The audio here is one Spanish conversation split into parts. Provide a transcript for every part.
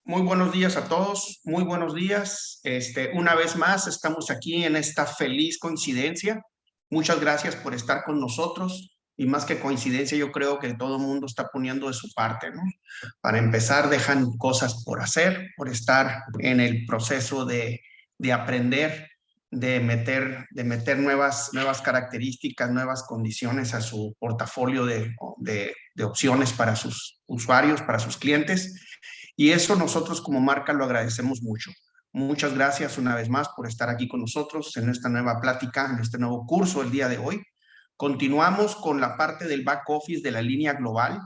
Muy buenos días a todos, muy buenos días. Una vez más estamos aquí en esta feliz coincidencia. Muchas gracias por estar con nosotros y más que coincidencia, yo creo que todo el mundo está poniendo de su parte, ¿no? Para empezar, dejan cosas por hacer, por estar en el proceso de aprender, de meter nuevas características, nuevas condiciones a su portafolio de opciones para sus usuarios, para sus clientes. Y eso nosotros como marca lo agradecemos mucho. Muchas gracias una vez más por estar aquí con nosotros en esta nueva plática, en este nuevo curso el día de hoy. Continuamos con la parte del back office de la línea global.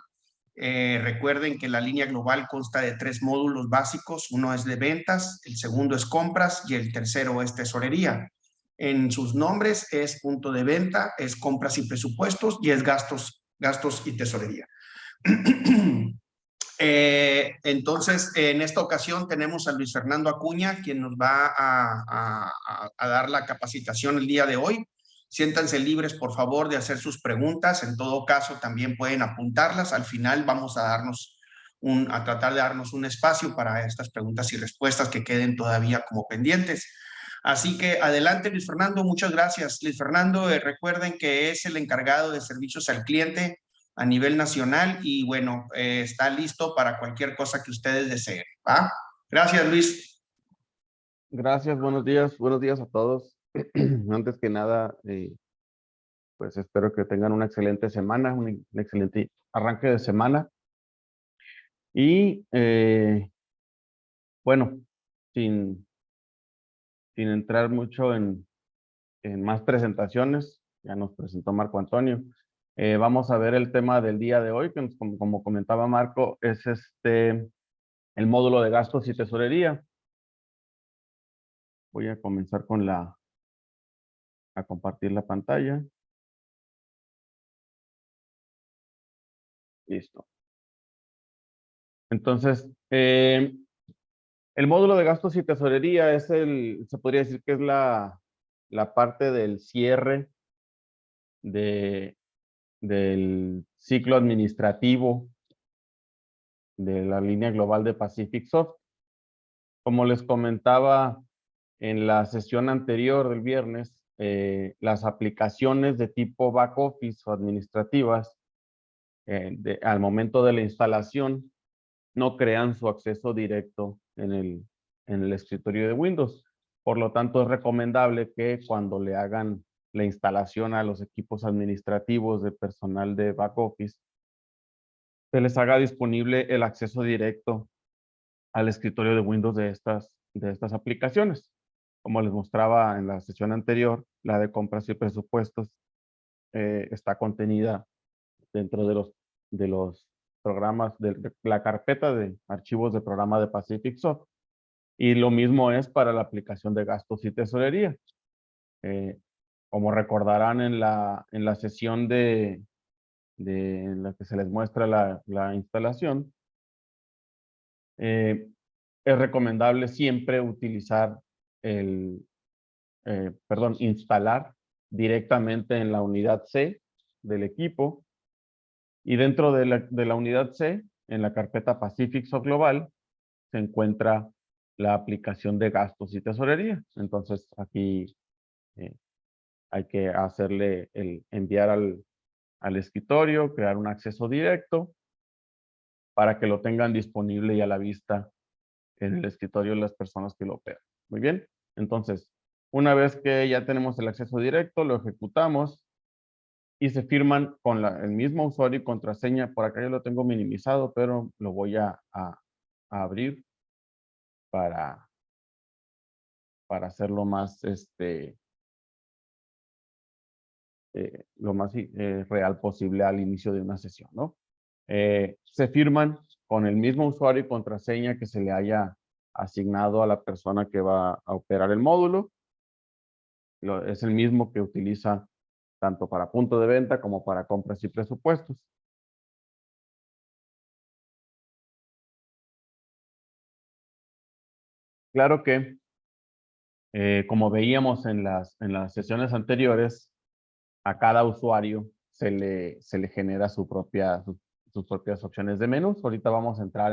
Recuerden que la línea global consta de 3 módulos básicos. Uno es de ventas, el segundo es compras y el tercero es tesorería. En sus nombres es punto de venta, es compras y presupuestos y es gastos y tesorería. Entonces, en esta ocasión tenemos a Luis Fernando Acuña, quien nos va a dar la capacitación el día de hoy. Siéntanse libres, por favor, de hacer sus preguntas. En todo caso, también pueden apuntarlas. Al final vamos a tratar de darnos un espacio para estas preguntas y respuestas que queden todavía como pendientes. Así que adelante, Luis Fernando. Muchas gracias. Luis Fernando, recuerden que es el encargado de servicios al cliente a nivel nacional y bueno, está listo para cualquier cosa que ustedes deseen. ¿Va? Gracias, Luis. Gracias, buenos días a todos. Antes que nada, pues espero que tengan una excelente semana, un excelente arranque de semana. Y bueno, sin entrar mucho en más presentaciones, ya nos presentó Marco Antonio. Vamos a ver el tema del día de hoy, que como comentaba Marco, es el módulo de gastos y tesorería. Voy a comenzar a compartir la pantalla. Listo. Entonces, el módulo de gastos y tesorería es se podría decir que es la parte del cierre del ciclo administrativo de la línea global de Pacific Soft. Como les comentaba en la sesión anterior del viernes, las aplicaciones de tipo back office o administrativas, al momento de la instalación, no crean su acceso directo en el escritorio de Windows. Por lo tanto, es recomendable que cuando le hagan la instalación a los equipos administrativos de personal de back office, se les haga disponible el acceso directo al escritorio de Windows de estas aplicaciones. Como les mostraba en la sesión anterior, la de compras y presupuestos está contenida dentro de los programas, de la carpeta de archivos de programa de Pacific Soft. Y lo mismo es para la aplicación de gastos y tesorería. Como recordarán en la sesión en la que se les muestra la instalación, es recomendable siempre utilizar instalar directamente en la unidad C del equipo. Y dentro de la unidad C, en la carpeta Pacific Soft Global, se encuentra la aplicación de gastos y tesorería. Entonces, aquí hay que hacerle enviar al escritorio, crear un acceso directo para que lo tengan disponible y a la vista en el escritorio de las personas que lo operan. Muy bien. Entonces, una vez que ya tenemos el acceso directo, lo ejecutamos y se firman con el mismo usuario y contraseña. Por acá yo lo tengo minimizado, pero lo voy a abrir para hacerlo más, lo más real posible al inicio de una sesión, ¿no? Se firman con el mismo usuario y contraseña que se le haya asignado a la persona que va a operar el módulo. Es el mismo que utiliza tanto para punto de venta como para compras y presupuestos. Claro que, como veíamos en las sesiones anteriores, a cada usuario se le genera sus propias opciones de menús. Ahorita vamos a entrar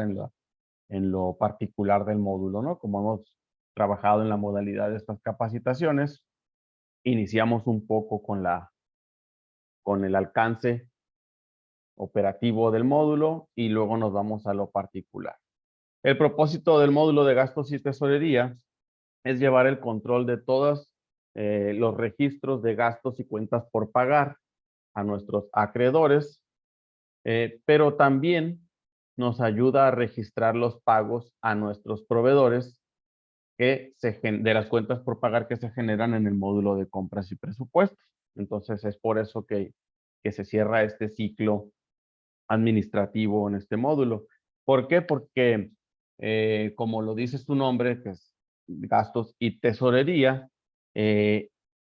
en lo particular del módulo, ¿no? Como hemos trabajado en la modalidad de estas capacitaciones, iniciamos un poco con el alcance operativo del módulo y luego nos vamos a lo particular. El propósito del módulo de gastos y tesorería es llevar el control de todos los registros de gastos y cuentas por pagar a nuestros acreedores, pero también nos ayuda a registrar los pagos a nuestros proveedores de las cuentas por pagar que se generan en el módulo de compras y presupuestos. Entonces es por eso que se cierra este ciclo administrativo en este módulo. ¿Por qué? Porque, como lo dice su nombre, que es gastos y tesorería,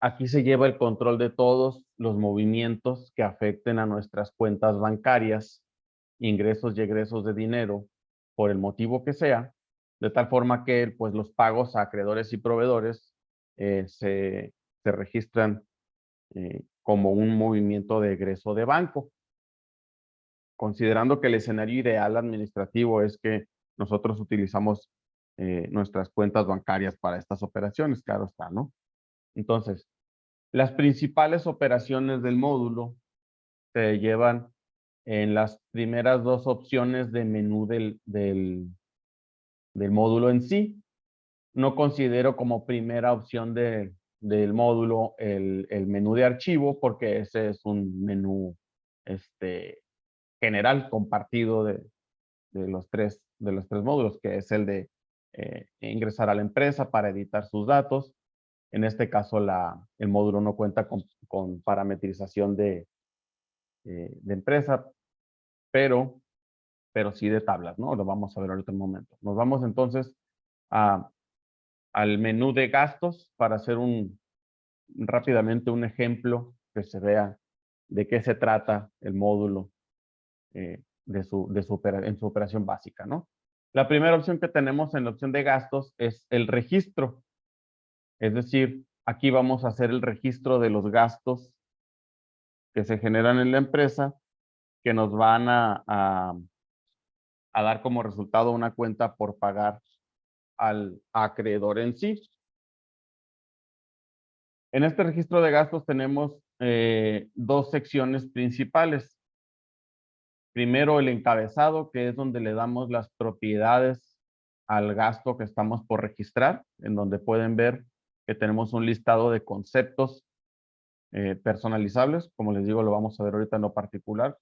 aquí se lleva el control de todos los movimientos que afecten a nuestras cuentas bancarias, ingresos y egresos de dinero, por el motivo que sea, de tal forma que pues, los pagos a acreedores y proveedores se registran como un movimiento de egreso de banco, considerando que el escenario ideal administrativo es que nosotros utilizamos nuestras cuentas bancarias para estas operaciones, claro está, ¿no? Entonces, las principales operaciones del módulo se llevan en las primeras dos opciones de menú del módulo en sí. No considero como primera opción del módulo el menú de archivo, porque ese es un menú general compartido de los tres módulos, que es el de ingresar a la empresa para editar sus datos. En este caso, el módulo no cuenta con parametrización de empresa, pero sí de tablas, ¿no? Lo vamos a ver ahorita en un momento. Nos vamos entonces al menú de gastos para hacer rápidamente un ejemplo que se vea de qué se trata el módulo en su operación básica, ¿no? La primera opción que tenemos en la opción de gastos es el registro. Es decir, aquí vamos a hacer el registro de los gastos que se generan en la empresa, que nos van a dar como resultado una cuenta por pagar al acreedor en sí. En este registro de gastos tenemos dos secciones principales. Primero, el encabezado, que es donde le damos las propiedades al gasto que estamos por registrar, en donde pueden ver que tenemos un listado de conceptos personalizables. Como les digo, lo vamos a ver ahorita en lo particular.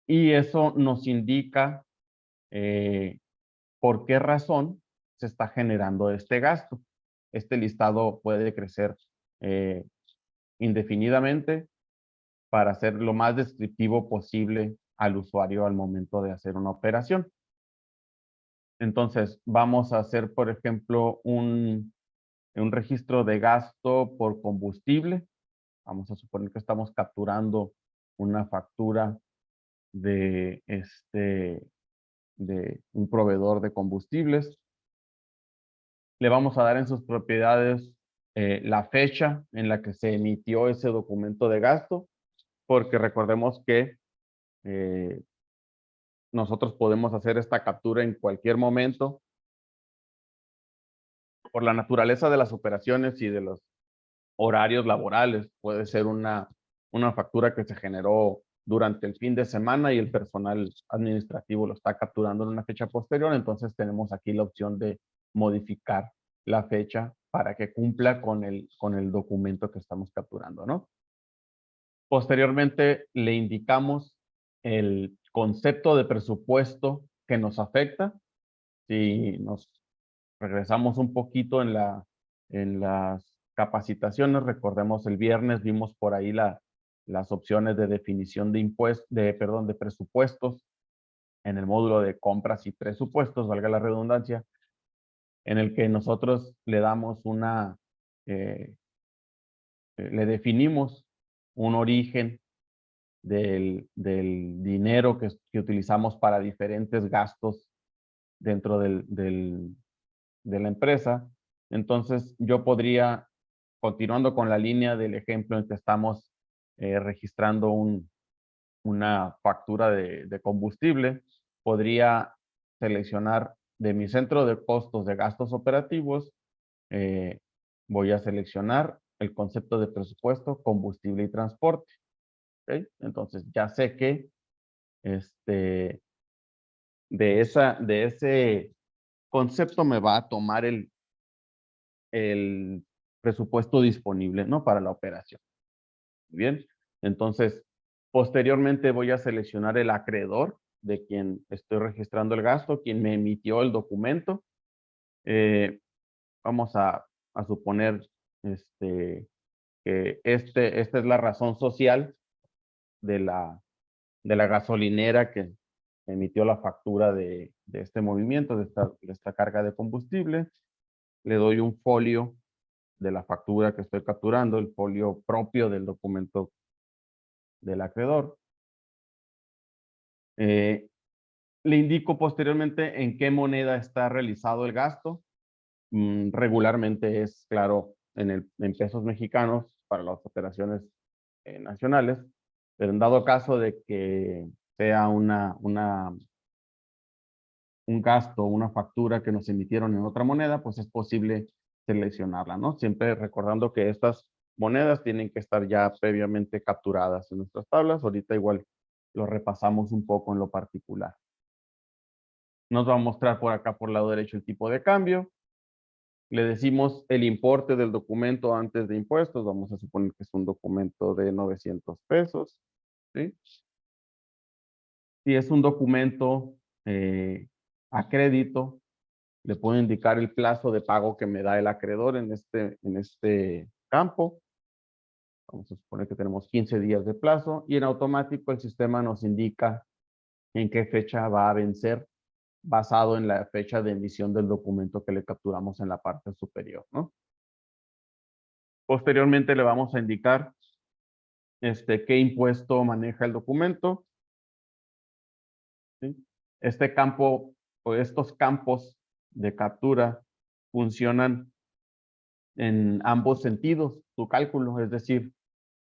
Y eso nos indica por qué razón se está generando este gasto. Este listado puede crecer indefinidamente para ser lo más descriptivo posible al usuario al momento de hacer una operación. Entonces, vamos a hacer, por ejemplo, un registro de gasto por combustible. Vamos a suponer que estamos capturando una factura de un proveedor de combustibles. Le vamos a dar en sus propiedades la fecha en la que se emitió ese documento de gasto, porque recordemos que nosotros podemos hacer esta captura en cualquier momento. Por la naturaleza de las operaciones y de los horarios laborales, puede ser una factura que se generó durante el fin de semana y el personal administrativo lo está capturando en una fecha posterior, entonces tenemos aquí la opción de modificar la fecha para que cumpla con el documento que estamos capturando, ¿no? Posteriormente le indicamos el concepto de presupuesto que nos afecta. Si nos regresamos un poquito en las capacitaciones, recordemos el viernes vimos por ahí las opciones de definición de de presupuestos en el módulo de compras y presupuestos, valga la redundancia, en el que nosotros le damos le definimos un origen del dinero que utilizamos para diferentes gastos dentro de la empresa. Entonces, yo podría, continuando con la línea del ejemplo en que estamos registrando una factura de combustible, podría seleccionar de mi centro de costos de gastos operativos, voy a seleccionar el concepto de presupuesto, combustible y transporte. ¿Ok? Entonces ya sé que de ese concepto me va a tomar el presupuesto disponible, ¿no? Para la operación. Bien, entonces posteriormente voy a seleccionar el acreedor de quien estoy registrando el gasto, quien me emitió el documento. Vamos a suponer que esta es la razón social de la gasolinera que emitió la factura de este movimiento, de esta carga de combustible. Le doy un folio de la factura que estoy capturando, el folio propio del documento del acreedor. Le indico posteriormente en qué moneda está realizado el gasto. Regularmente es, claro, en pesos mexicanos para las operaciones nacionales, pero en dado caso de que sea un gasto, una factura que nos emitieron en otra moneda, pues es posible seleccionarla, ¿no? Siempre recordando que estas monedas tienen que estar ya previamente capturadas en nuestras tablas. Ahorita igual lo repasamos un poco en lo particular. Nos va a mostrar por acá por el lado derecho el tipo de cambio. Le decimos el importe del documento antes de impuestos. Vamos a suponer que es un documento de 900 pesos. ¿Sí? Si es un documento a crédito, le puedo indicar el plazo de pago que me da el acreedor en este campo. Vamos a suponer que tenemos 15 días de plazo y en automático el sistema nos indica en qué fecha va a vencer basado en la fecha de emisión del documento que le capturamos en la parte superior, ¿no? Posteriormente le vamos a indicar qué impuesto maneja el documento. ¿Sí? Este campo o estos campos de captura funcionan en ambos sentidos, su cálculo, es decir,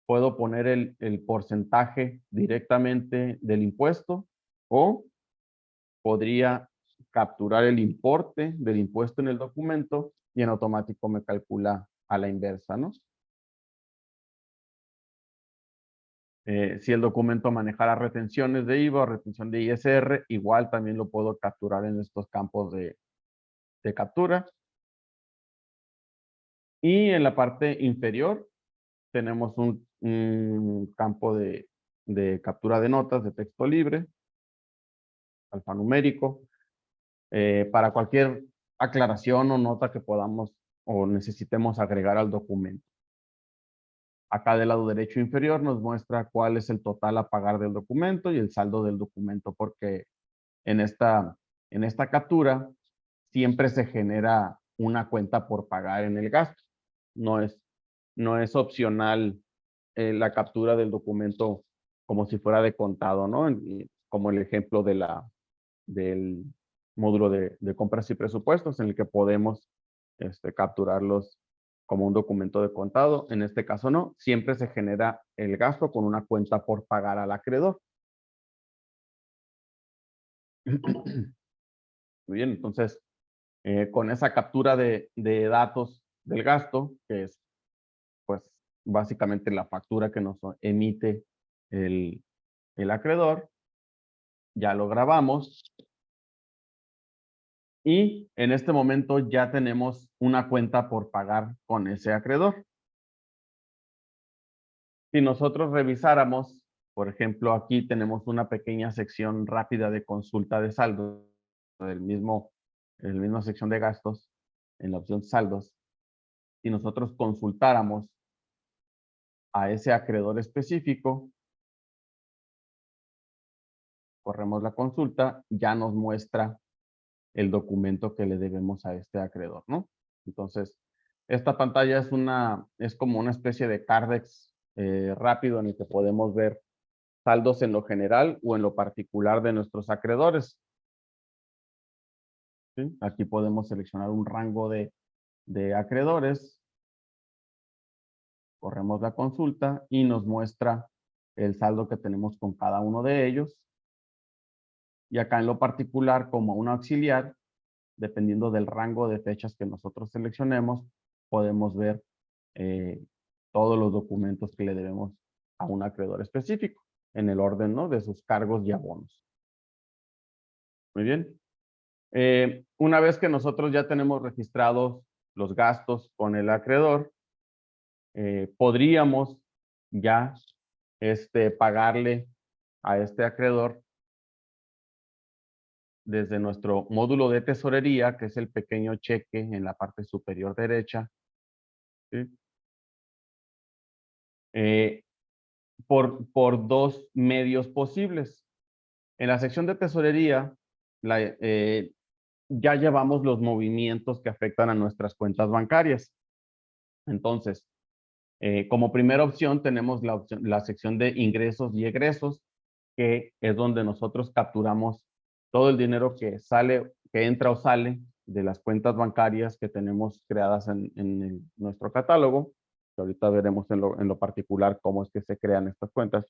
puedo poner el porcentaje directamente del impuesto o podría capturar el importe del impuesto en el documento y en automático me calcula a la inversa, ¿no? Si el documento manejara retenciones de IVA o retención de ISR, igual también lo puedo capturar en estos campos de captura. Y en la parte inferior tenemos un campo de captura de notas de texto libre, alfanumérico, para cualquier aclaración o nota que podamos o necesitemos agregar al documento. Acá del lado derecho inferior nos muestra cuál es el total a pagar del documento y el saldo del documento, porque en esta captura siempre se genera una cuenta por pagar en el gasto. No es opcional la captura del documento como si fuera de contado, ¿no? Como el ejemplo del módulo de compras y presupuestos en el que podemos capturarlos como un documento de contado. En este caso no, siempre se genera el gasto con una cuenta por pagar al acreedor. Muy bien, entonces con esa captura de datos del gasto, que es pues básicamente la factura que nos emite el acreedor, ya lo grabamos y en este momento ya tenemos una cuenta por pagar con ese acreedor. Si nosotros revisáramos, por ejemplo, aquí tenemos una pequeña sección rápida de consulta de saldo en la misma sección de gastos, en la opción saldos. Si nosotros consultáramos a ese acreedor específico, corremos la consulta, ya nos muestra el documento que le debemos a este acreedor, ¿no? Entonces, esta pantalla es como una especie de Cardex rápido en el que podemos ver saldos en lo general o en lo particular de nuestros acreedores. ¿Sí? Aquí podemos seleccionar un rango de acreedores, corremos la consulta y nos muestra el saldo que tenemos con cada uno de ellos. Y acá en lo particular, como un auxiliar, dependiendo del rango de fechas que nosotros seleccionemos, podemos ver todos los documentos que le debemos a un acreedor específico, en el orden, ¿no?, de sus cargos y abonos. Muy bien. Una vez que nosotros ya tenemos registrados los gastos con el acreedor, podríamos ya pagarle a este acreedor desde nuestro módulo de tesorería, que es el pequeño cheque en la parte superior derecha, ¿sí? Por dos medios posibles. En la sección de tesorería, ya llevamos los movimientos que afectan a nuestras cuentas bancarias. Entonces, como primera opción tenemos la sección de ingresos y egresos, que es donde nosotros capturamos todo el dinero que sale, que entra o sale de las cuentas bancarias que tenemos creadas en nuestro catálogo. Que ahorita veremos en lo particular cómo es que se crean estas cuentas.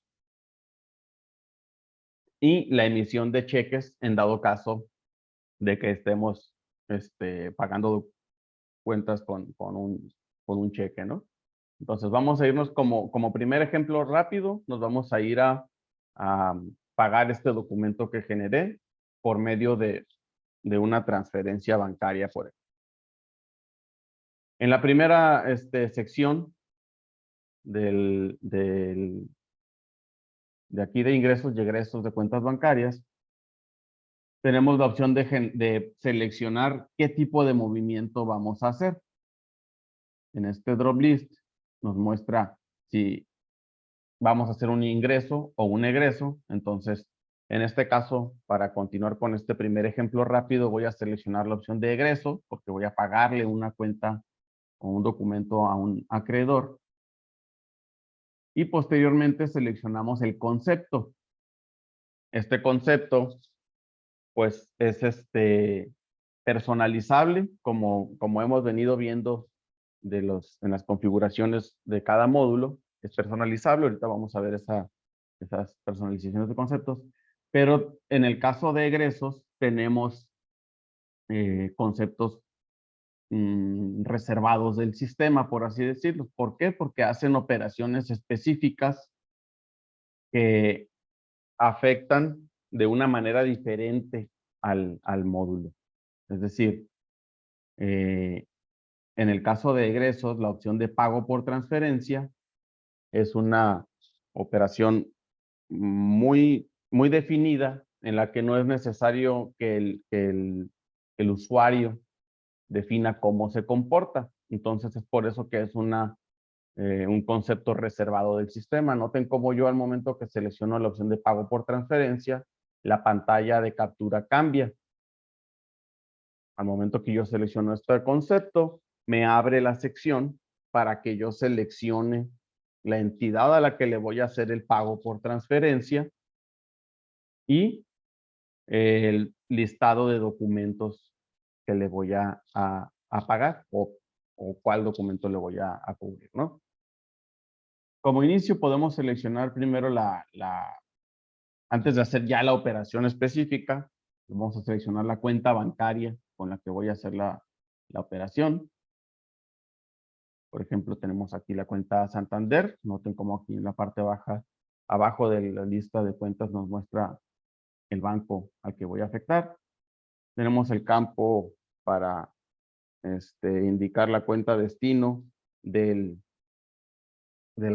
Y la emisión de cheques en dado caso de que estemos pagando cuentas con un cheque, ¿no? Entonces vamos a irnos como primer ejemplo rápido, nos vamos a ir a pagar este documento que generé por medio de una transferencia bancaria por él. En la primera sección de aquí de ingresos y egresos de cuentas bancarias, tenemos la opción de seleccionar qué tipo de movimiento vamos a hacer. En este drop list nos muestra si vamos a hacer un ingreso o un egreso. Entonces, en este caso, para continuar con este primer ejemplo rápido, voy a seleccionar la opción de egreso porque voy a pagarle una cuenta o un documento a un acreedor. Y posteriormente seleccionamos el concepto. Este concepto, pues, es personalizable, como hemos venido viendo en las configuraciones de cada módulo. Es personalizable. Ahorita vamos a ver esas personalizaciones de conceptos. Pero en el caso de egresos, tenemos conceptos reservados del sistema, por así decirlo. ¿Por qué? Porque hacen operaciones específicas que afectan de una manera diferente al módulo. Es decir, en el caso de egresos, la opción de pago por transferencia es una operación muy definida en la que no es necesario que el usuario defina cómo se comporta. Entonces es por eso que es un concepto reservado del sistema. Noten cómo yo al momento que selecciono la opción de pago por transferencia, la pantalla de captura cambia. Al momento que yo selecciono este concepto, me abre la sección para que yo seleccione la entidad a la que le voy a hacer el pago por transferencia y el listado de documentos que le voy a pagar o cuál documento le voy a cubrir, ¿no? Como inicio podemos seleccionar primero antes de hacer ya la operación específica, vamos a seleccionar la cuenta bancaria con la que voy a hacer la operación. Por ejemplo, tenemos aquí la cuenta Santander. Noten cómo aquí en la parte baja, abajo de la lista de cuentas nos muestra el banco al que voy a afectar. Tenemos el campo para indicar la cuenta destino del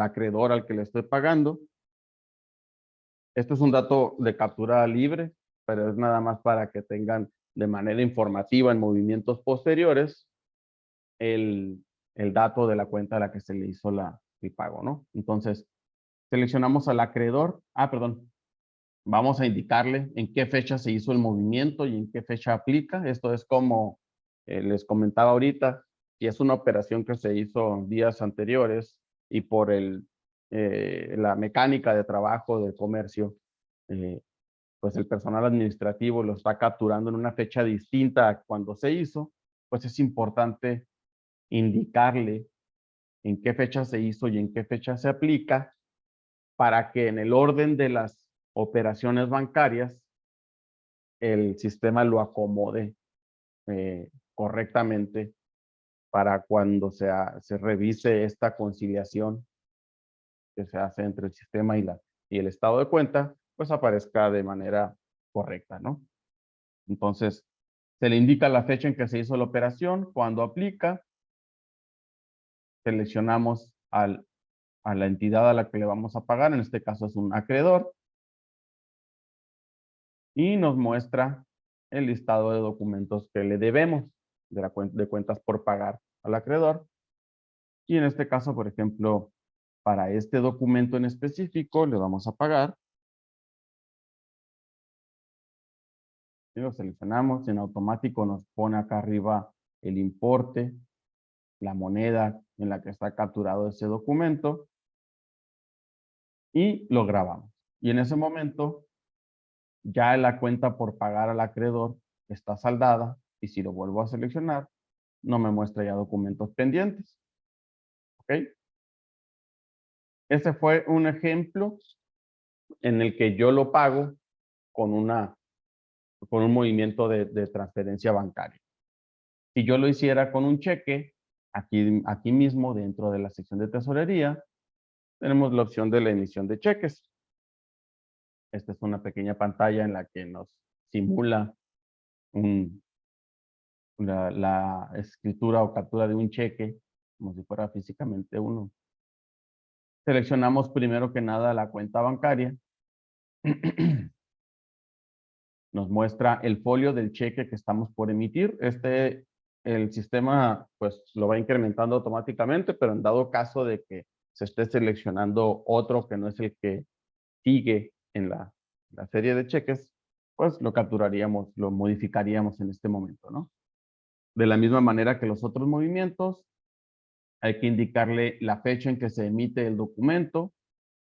acreedor al que le estoy pagando. Esto es un dato de captura libre, pero es nada más para que tengan de manera informativa en movimientos posteriores el dato de la cuenta a la que se le hizo el pago, ¿no? Entonces, seleccionamos al acreedor. Perdón. Vamos a indicarle en qué fecha se hizo el movimiento y en qué fecha aplica. Esto es como les comentaba ahorita, si es una operación que se hizo días anteriores y por la mecánica de trabajo del comercio, pues el personal administrativo lo está capturando en una fecha distinta a cuando se hizo, pues es importante indicarle en qué fecha se hizo y en qué fecha se aplica para que en el orden de las operaciones bancarias el sistema lo acomode correctamente para cuando se revise esta conciliación que se hace entre el sistema y el estado de cuenta, pues aparezca de manera correcta, ¿no? Entonces, se le indica la fecha en que se hizo la operación, cuando aplica, seleccionamos a la entidad a la que le vamos a pagar, en este caso es un acreedor, y nos muestra el listado de documentos que le debemos de cuentas por pagar al acreedor. Y en este caso, por ejemplo, para este documento en específico, le vamos a pagar. Y lo seleccionamos, en automático nos pone acá arriba el importe, la moneda en la que está capturado ese documento y lo grabamos. Y en ese momento ya la cuenta por pagar al acreedor está saldada y si lo vuelvo a seleccionar, no me muestra ya documentos pendientes. ¿Ok? Ese fue un ejemplo en el que yo lo pago con un movimiento de transferencia bancaria. Si yo lo hiciera con un cheque, aquí mismo dentro de la sección de tesorería, tenemos la opción de la emisión de cheques. Esta es una pequeña pantalla en la que nos simula la escritura o captura de un cheque, como si fuera físicamente uno. Seleccionamos primero que nada la cuenta bancaria. Nos muestra el folio del cheque que estamos por emitir. El sistema pues lo va incrementando automáticamente, pero en dado caso de que se esté seleccionando otro que no es el que sigue en la serie de cheques, pues lo capturaríamos, lo modificaríamos en este momento, ¿no? De la misma manera que los otros movimientos, hay que indicarle la fecha en que se emite el documento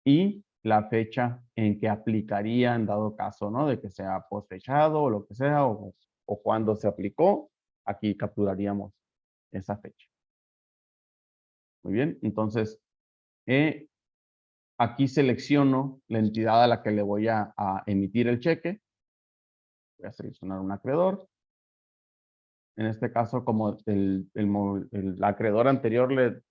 y la fecha en que aplicaría en dado caso, ¿no? De que sea posfechado o lo que sea, o cuando se aplicó, aquí capturaríamos esa fecha. Muy bien, entonces, aquí selecciono la entidad a la que le voy a emitir el cheque. Voy a seleccionar un acreedor. En este caso, como el acreedor anterior le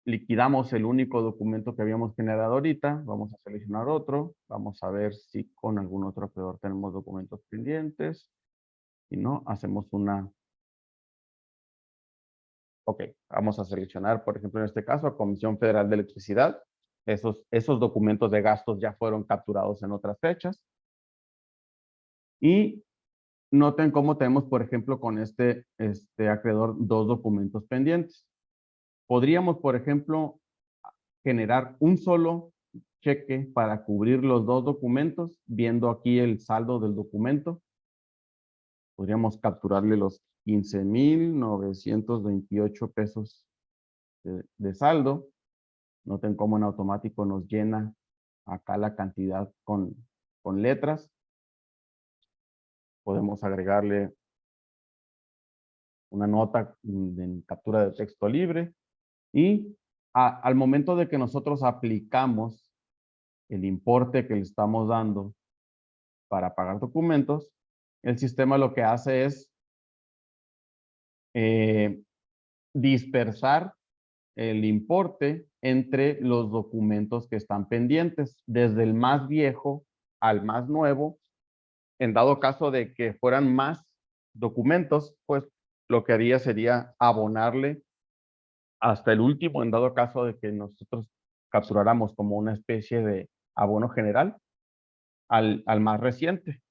liquidamos el único documento que habíamos generado ahorita, vamos a seleccionar otro, vamos a ver si con algún otro acreedor tenemos documentos pendientes. Si no, hacemos una... Ok, vamos a seleccionar, por ejemplo, en este caso, Comisión Federal de Electricidad. Esos documentos de gastos ya fueron capturados en otras fechas. Y noten cómo tenemos, por ejemplo, con este acreedor, dos documentos pendientes. Podríamos, por ejemplo, generar un solo cheque para cubrir los dos documentos, viendo aquí el saldo del documento. Podríamos capturarle los 15,928 pesos de saldo. Noten cómo en automático nos llena acá la cantidad con letras. Podemos agregarle una nota en captura de texto libre y al momento de que nosotros aplicamos el importe que le estamos dando para pagar documentos, el sistema lo que hace es dispersar el importe entre los documentos que están pendientes, desde el más viejo al más nuevo. En dado caso de que fueran más documentos, pues lo que haría sería abonarle hasta el último, en dado caso de que nosotros capturáramos como una especie de abono general al más reciente.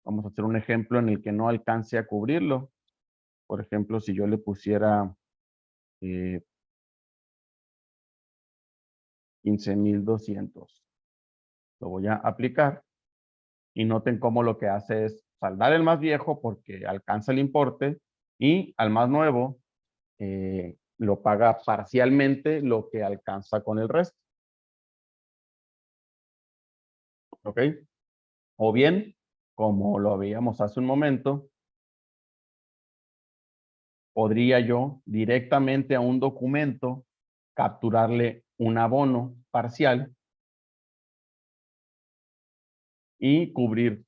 Vamos a hacer un ejemplo en el que no alcance a cubrirlo. Por ejemplo, si yo le pusiera 15,200. Lo voy a aplicar y noten cómo lo que hace es saldar el más viejo porque alcanza el importe y al más nuevo lo paga parcialmente lo que alcanza con el resto. ¿Ok? O bien, como lo veíamos hace un momento, podría yo directamente a un documento capturarle un abono parcial y cubrir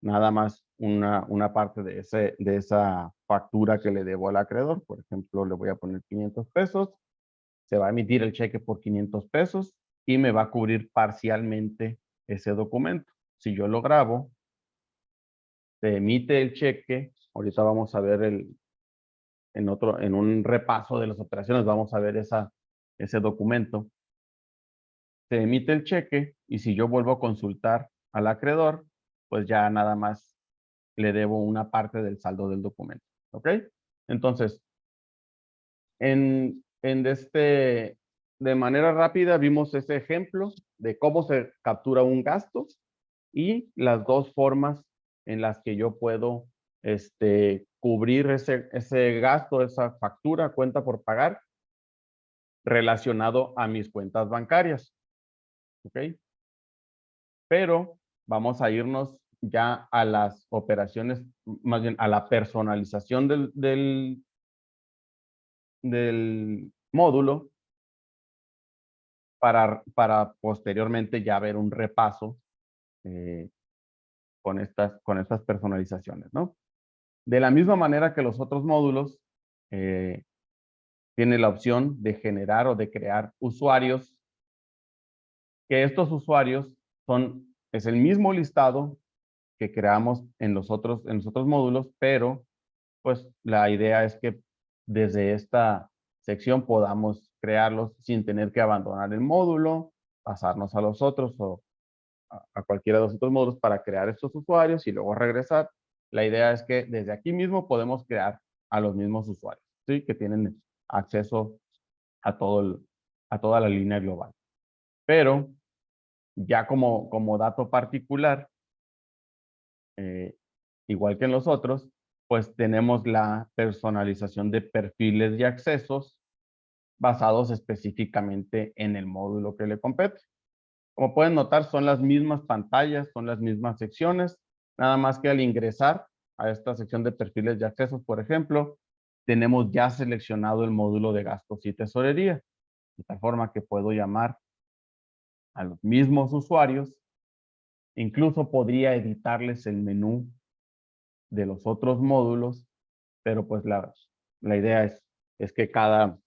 nada más una parte de esa factura que le debo al acreedor. Por ejemplo, le voy a poner 500 pesos, se va a emitir el cheque por 500 pesos y me va a cubrir parcialmente ese documento. Si yo lo grabo, se emite el cheque. Ahorita vamos a ver en un repaso de las operaciones, vamos a ver ese documento. Se emite el cheque y si yo vuelvo a consultar al acreedor, pues ya nada más le debo una parte del saldo del documento. ¿Ok? Entonces, de manera rápida vimos ese ejemplo de cómo se captura un gasto y las dos formas en las que yo puedo cubrir ese gasto, esa factura, cuenta por pagar, relacionado a mis cuentas bancarias. ¿Ok? Pero vamos a irnos ya a las operaciones, más bien a la personalización del módulo para posteriormente ya ver un repaso con estas personalizaciones, ¿no? De la misma manera que los otros módulos, tiene la opción de generar o de crear usuarios, que estos usuarios es el mismo listado que creamos en los otros módulos, pero pues la idea es que desde esta sección podamos crearlos sin tener que abandonar el módulo, pasarnos a los otros o a cualquiera de los otros módulos para crear estos usuarios y luego regresar. La idea es que desde aquí mismo podemos crear a los mismos usuarios, ¿sí? Que tienen acceso a toda la línea global. Pero ya como dato particular, igual que en los otros, pues tenemos la personalización de perfiles y accesos basados específicamente en el módulo que le compete. Como pueden notar, son las mismas pantallas, son las mismas secciones, nada más que al ingresar a esta sección de perfiles y accesos, por ejemplo, tenemos ya seleccionado el módulo de gastos y tesorería, de tal forma que puedo llamar a los mismos usuarios, incluso podría editarles el menú de los otros módulos, pero pues la idea es que cada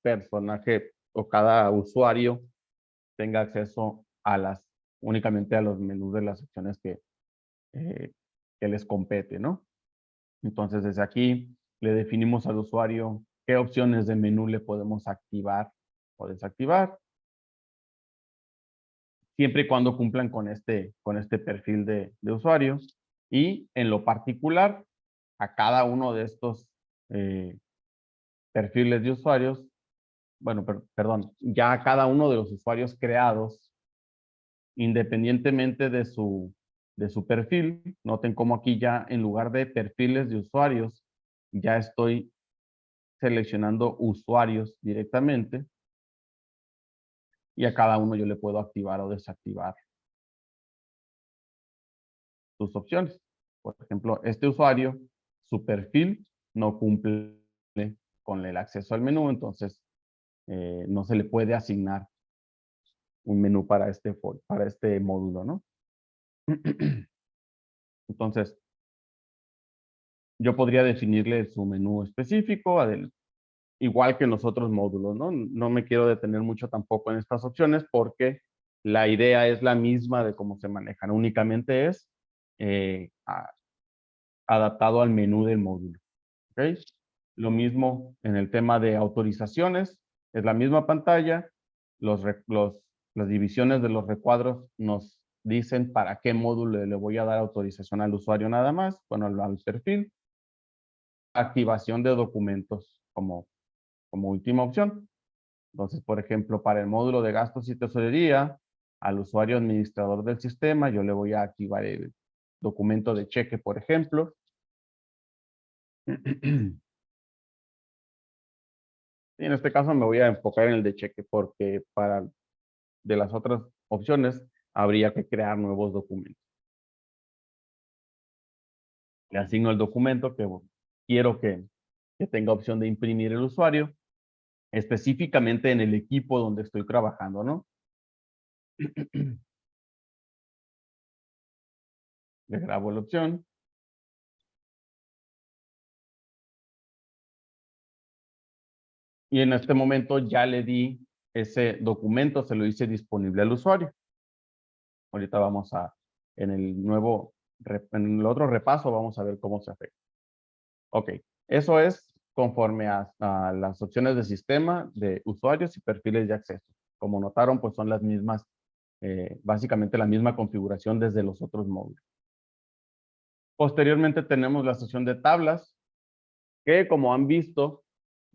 personaje o cada usuario tenga acceso únicamente a los menús de las secciones que les compete, ¿no? Entonces, desde aquí le definimos al usuario qué opciones de menú le podemos activar o desactivar, siempre y cuando cumplan con este perfil de usuario. Y en lo particular, a cada uno de estos perfiles de usuarios, bueno, perdón, ya a cada uno de los usuarios creados, independientemente de su perfil, noten cómo aquí ya en lugar de perfiles de usuarios, ya estoy seleccionando usuarios directamente y a cada uno yo le puedo activar o desactivar sus opciones. Por ejemplo, este usuario, su perfil no cumple con el acceso al menú, entonces no se le puede asignar un menú para este módulo, ¿no? Entonces, yo podría definirle su menú específico, igual que en los otros módulos, ¿no? No me quiero detener mucho tampoco en estas opciones porque la idea es la misma de cómo se manejan, únicamente es adaptado al menú del módulo, ¿ok? Lo mismo en el tema de autorizaciones, es la misma pantalla, las divisiones de los recuadros nos dicen para qué módulo le voy a dar autorización al usuario nada más, bueno, al perfil. Activación de documentos como última opción. Entonces, por ejemplo, para el módulo de gastos y tesorería, al usuario administrador del sistema, yo le voy a activar el documento de cheque, por ejemplo. Y en este caso me voy a enfocar en el de cheque porque de las otras opciones habría que crear nuevos documentos. Le asigno el documento que quiero que tenga opción de imprimir el usuario, específicamente en el equipo donde estoy trabajando, ¿no? Le grabo la opción. Y en este momento ya le di ese documento, se lo hice disponible al usuario. Ahorita vamos a, en el otro repaso, vamos a ver cómo se afecta. Ok, eso es conforme a las opciones de sistema, de usuarios y perfiles de acceso. Como notaron, pues son las mismas, básicamente la misma configuración desde los otros módulos. Posteriormente tenemos la sección de tablas, que como han visto,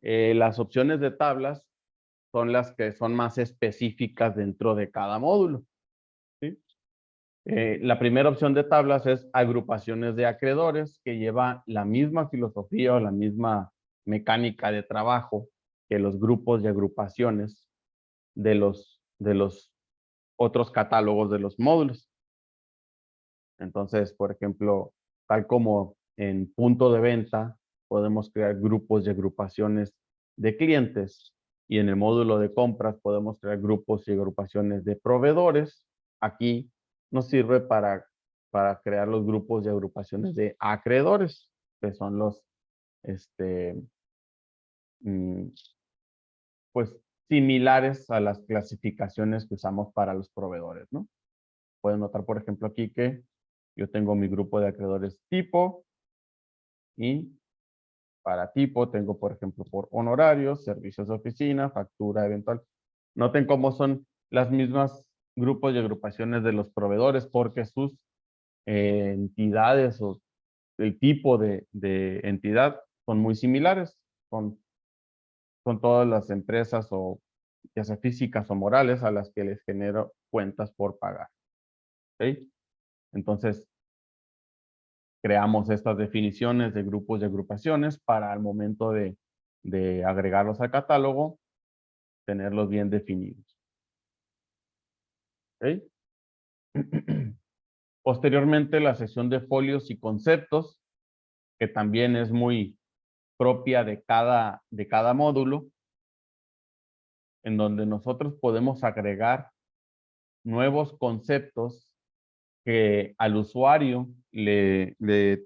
las opciones de tablas son las que son más específicas dentro de cada módulo. ¿Sí? La primera opción de tablas es agrupaciones de acreedores, que lleva la misma filosofía o la misma mecánica de trabajo que los grupos y agrupaciones de los otros catálogos de los módulos. Entonces, por ejemplo, tal como en punto de venta, podemos crear grupos y agrupaciones de clientes, y en el módulo de compras podemos crear grupos y agrupaciones de proveedores. Aquí nos sirve para crear los grupos y agrupaciones de acreedores, que son los, pues, similares a las clasificaciones que usamos para los proveedores, ¿no? Pueden notar, por ejemplo, aquí que yo tengo mi grupo de acreedores tipo, y para tipo tengo, por ejemplo, por honorarios, servicios de oficina, factura eventual. Noten cómo son las mismas grupos y agrupaciones de los proveedores, porque sus entidades o el tipo de entidad son muy similares. Son todas las empresas, o ya sea físicas o morales, a las que les genero cuentas por pagar. ¿Ok? Entonces, creamos estas definiciones de grupos y agrupaciones para al momento de agregarlos al catálogo, tenerlos bien definidos. ¿Ok? Posteriormente, la sección de folios y conceptos, que también es muy propia de cada módulo, en donde nosotros podemos agregar nuevos conceptos que al usuario le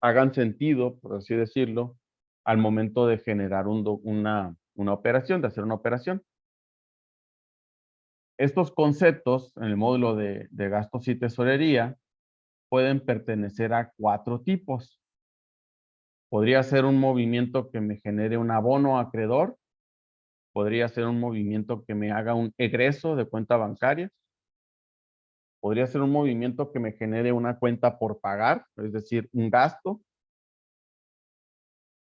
hagan sentido, por así decirlo, al momento de generar una operación, de hacer una operación. Estos conceptos en el módulo de gastos y tesorería pueden pertenecer a 4 tipos. Podría ser un movimiento que me genere un abono a acreedor. Podría ser un movimiento que me haga un egreso de cuenta bancaria. Podría ser un movimiento que me genere una cuenta por pagar, es decir, un gasto.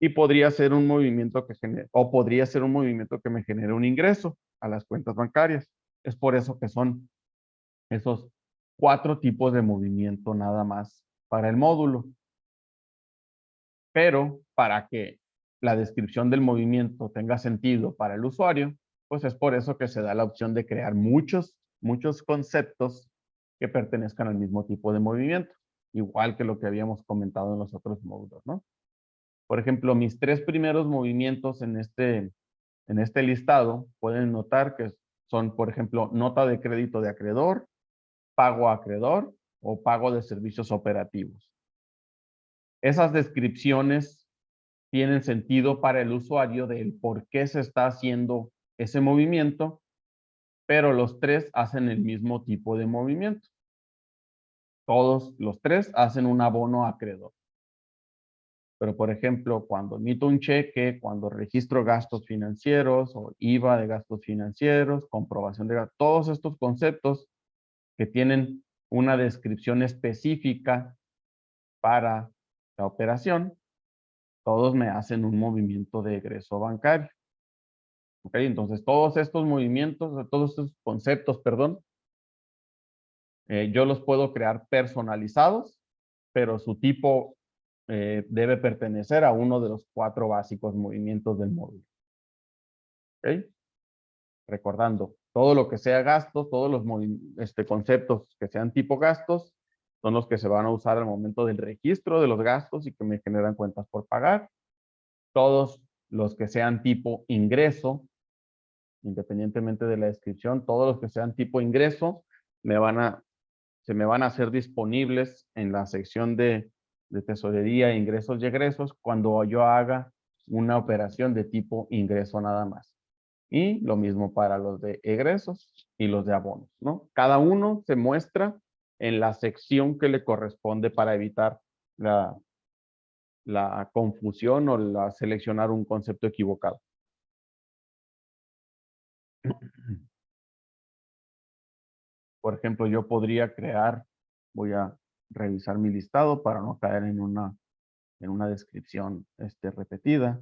Y podría ser un movimiento podría ser un movimiento que me genere un ingreso a las cuentas bancarias. Es por eso que son esos 4 tipos de movimiento nada más para el módulo. Pero para que la descripción del movimiento tenga sentido para el usuario, pues es por eso que se da la opción de crear muchos conceptos que pertenezcan al mismo tipo de movimiento, igual que lo que habíamos comentado en los otros módulos, ¿no? Por ejemplo, mis 3 primeros movimientos en este listado, pueden notar que son, por ejemplo, nota de crédito de acreedor, pago a acreedor o pago de servicios operativos. Esas descripciones tienen sentido para el usuario del por qué se está haciendo ese movimiento, pero los 3 hacen el mismo tipo de movimiento. Todos los 3 hacen un abono a acreedor. Pero, por ejemplo, cuando emito un cheque, cuando registro gastos financieros o IVA de gastos financieros, comprobación de gastos, todos estos conceptos que tienen una descripción específica para la operación, todos me hacen un movimiento de egreso bancario. ¿Ok? Entonces, todos estos movimientos, todos estos conceptos, perdón, yo los puedo crear personalizados, pero su tipo debe pertenecer a uno de los 4 básicos movimientos del módulo. ¿Ok? Recordando, todo lo que sea gastos, todos los conceptos que sean tipo gastos, son los que se van a usar al momento del registro de los gastos y que me generan cuentas por pagar. Todos los que sean tipo ingreso, independientemente de la descripción, todos los que sean tipo ingreso, me van a se me van a hacer disponibles en la sección de tesorería, ingresos y egresos cuando yo haga una operación de tipo ingreso nada más. Y lo mismo para los de egresos y los de abonos, ¿no? Cada uno se muestra en la sección que le corresponde para evitar la confusión o seleccionar un concepto equivocado. Por ejemplo, yo podría crear, voy a revisar mi listado para no caer en una descripción repetida.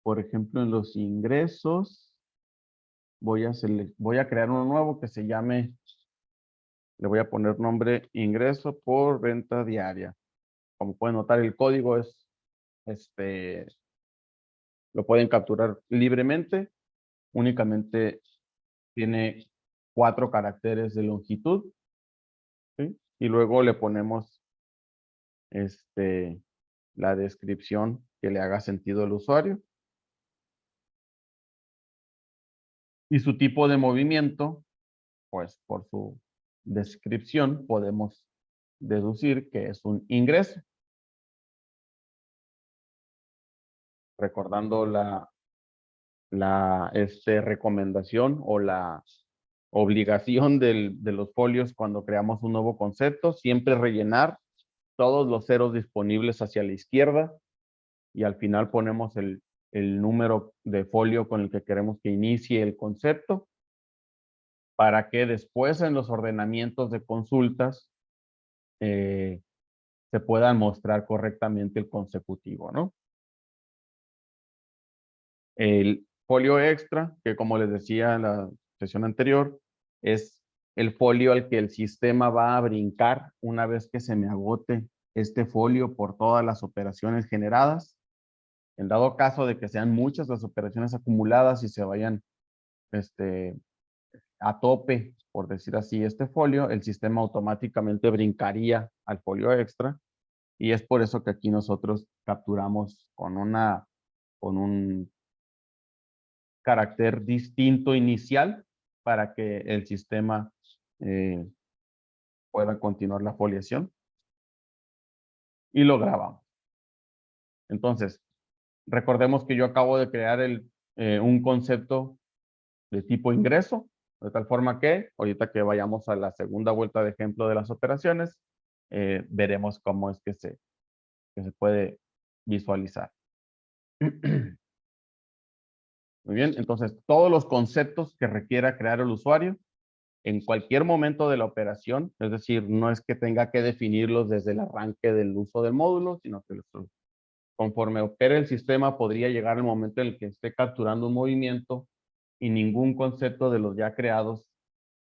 Por ejemplo, en los ingresos, voy a crear uno nuevo que se llame, le voy a poner nombre ingreso por renta diaria. Como pueden notar, el código es, lo pueden capturar libremente. Únicamente tiene 4 caracteres de longitud, ¿sí? Y luego le ponemos la descripción que le haga sentido al usuario. Y su tipo de movimiento, pues por su descripción podemos deducir que es un ingreso. Recordando la recomendación o la obligación de los folios cuando creamos un nuevo concepto, siempre rellenar todos los ceros disponibles hacia la izquierda y al final ponemos el número de folio con el que queremos que inicie el concepto para que después en los ordenamientos de consultas se puedan mostrar correctamente el consecutivo, ¿no? El folio extra, que como les decía en la sesión anterior, es el folio al que el sistema va a brincar una vez que se me agote este folio por todas las operaciones generadas. En dado caso de que sean muchas las operaciones acumuladas y se vayan a tope, por decir así, este folio, el sistema automáticamente brincaría al folio extra. Y es por eso que aquí nosotros capturamos con un carácter distinto inicial para que el sistema pueda continuar la foliación. Y lo grabamos. Entonces, recordemos que yo acabo de crear un concepto de tipo ingreso, de tal forma que ahorita que vayamos a la segunda vuelta de ejemplo de las operaciones, veremos cómo es que se puede visualizar. Muy bien, entonces todos los conceptos que requiera crear el usuario en cualquier momento de la operación, es decir, no es que tenga que definirlos desde el arranque del uso del módulo, sino que conforme opere el sistema podría llegar el momento en el que esté capturando un movimiento y ningún concepto de los ya creados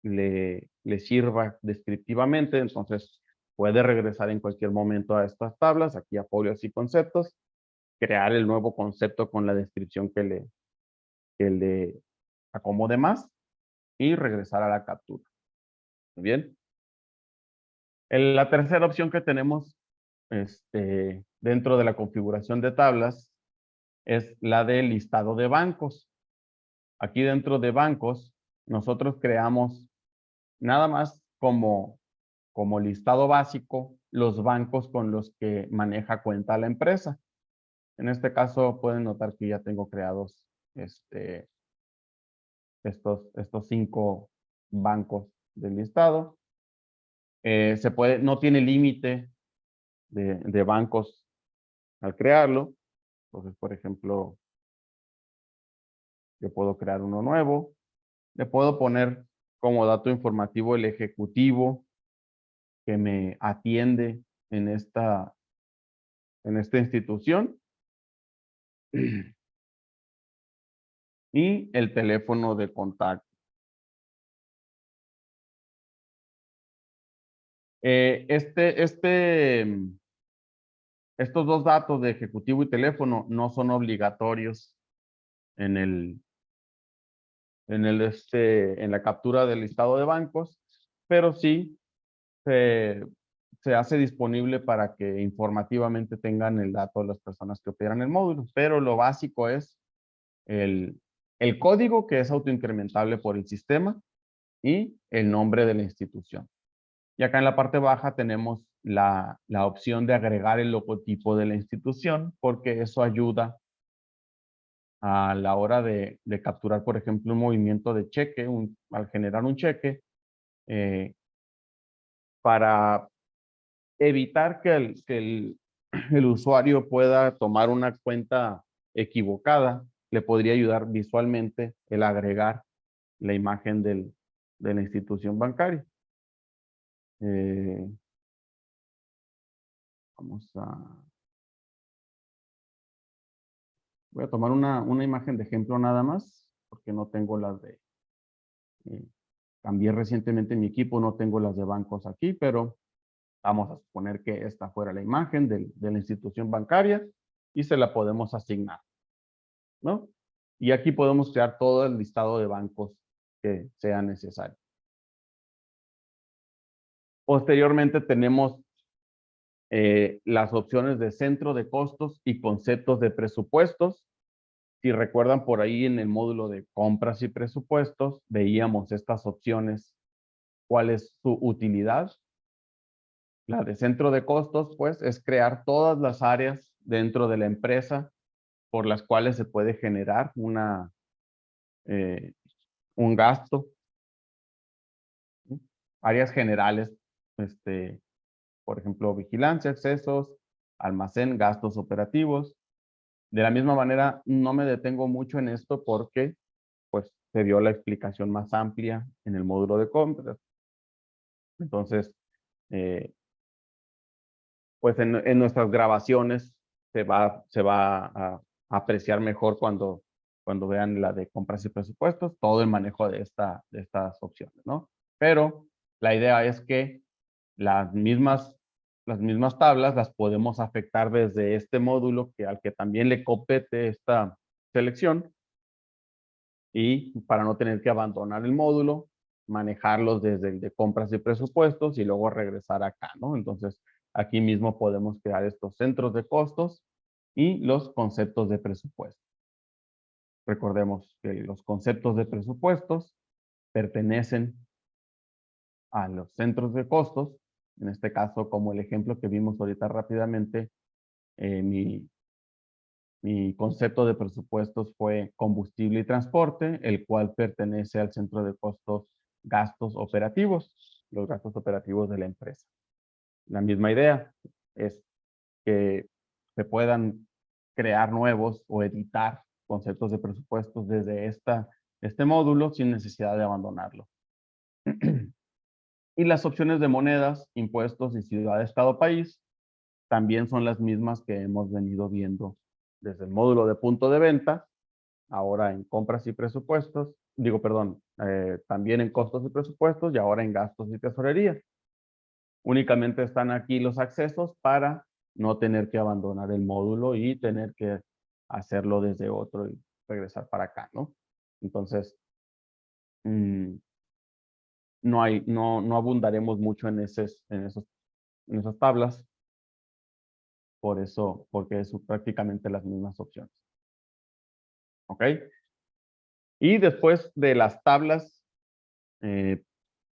le sirva descriptivamente, entonces puede regresar en cualquier momento a estas tablas, aquí a folios y conceptos, crear el nuevo concepto con la descripción que le acomode más y regresar a la captura. Muy bien. La tercera opción que tenemos dentro de la configuración de tablas es la del listado de bancos. Aquí dentro de bancos, nosotros creamos nada más como listado básico los bancos con los que maneja cuenta la empresa. En este caso pueden notar que ya tengo creados estos 5 bancos del listado. No tiene límite de bancos al crearlo. Entonces, por ejemplo, yo puedo crear uno nuevo. Le puedo poner como dato informativo el ejecutivo que me atiende en esta institución y el teléfono de contacto. Estos dos datos de ejecutivo y teléfono no son obligatorios en la captura del listado de bancos, pero sí se hace disponible para que informativamente tengan el dato de las personas que operan el módulo. Pero lo básico es el el código, que es autoincrementable por el sistema, y el nombre de la institución. Y acá en la parte baja tenemos la opción de agregar el logotipo de la institución, porque eso ayuda a la hora de capturar, por ejemplo, un movimiento de cheque, al generar un cheque, eh, para evitar que el usuario pueda tomar una cuenta equivocada, le podría ayudar visualmente el agregar la imagen de la institución bancaria. Eh, vamos a... Voy a tomar una imagen de ejemplo nada más, porque no tengo las de... cambié recientemente mi equipo, no tengo las de bancos aquí, pero vamos a suponer que esta fuera la imagen de la institución bancaria y se la podemos asignar, ¿no? Y aquí podemos crear todo el listado de bancos que sea necesario. Posteriormente tenemos las opciones de centro de costos y conceptos de presupuestos. Si recuerdan por ahí en el módulo de compras y presupuestos, veíamos estas opciones. ¿Cuál es su utilidad? La de centro de costos, pues, es crear todas las áreas dentro de la empresa por las cuales se puede generar un gasto. ¿Sí? Áreas generales, por ejemplo, vigilancia, accesos, almacén, gastos operativos. De la misma manera, no me detengo mucho en esto porque, pues, se dio la explicación más amplia en el módulo de compras. Entonces, eh, pues en nuestras grabaciones se va a apreciar mejor cuando vean la de compras y presupuestos, todo el manejo de estas opciones, ¿no? Pero la idea es que las mismas tablas las podemos afectar desde este módulo al que también le compete esta selección, y para no tener que abandonar el módulo, manejarlos desde el de compras y presupuestos y luego regresar acá, ¿no? Entonces, aquí mismo podemos crear estos centros de costos y los conceptos de presupuesto. Recordemos que los conceptos de presupuestos pertenecen a los centros de costos. En este caso, como el ejemplo que vimos ahorita rápidamente, mi concepto de presupuestos fue combustible y transporte, el cual pertenece al centro de costos gastos operativos, los gastos operativos de la empresa. La misma idea es que se puedan crear nuevos o editar conceptos de presupuestos desde este módulo sin necesidad de abandonarlo. Y las opciones de monedas, impuestos y ciudad, estado, país también son las mismas que hemos venido viendo desde el módulo de punto de venta, ahora en compras y presupuestos, también en costos y presupuestos y ahora en gastos y tesorería. Únicamente están aquí los accesos para no tener que abandonar el módulo y tener que hacerlo desde otro y regresar para acá, ¿no? Entonces, no abundaremos mucho en esas tablas, porque es prácticamente las mismas opciones. ¿Ok? Y después de las tablas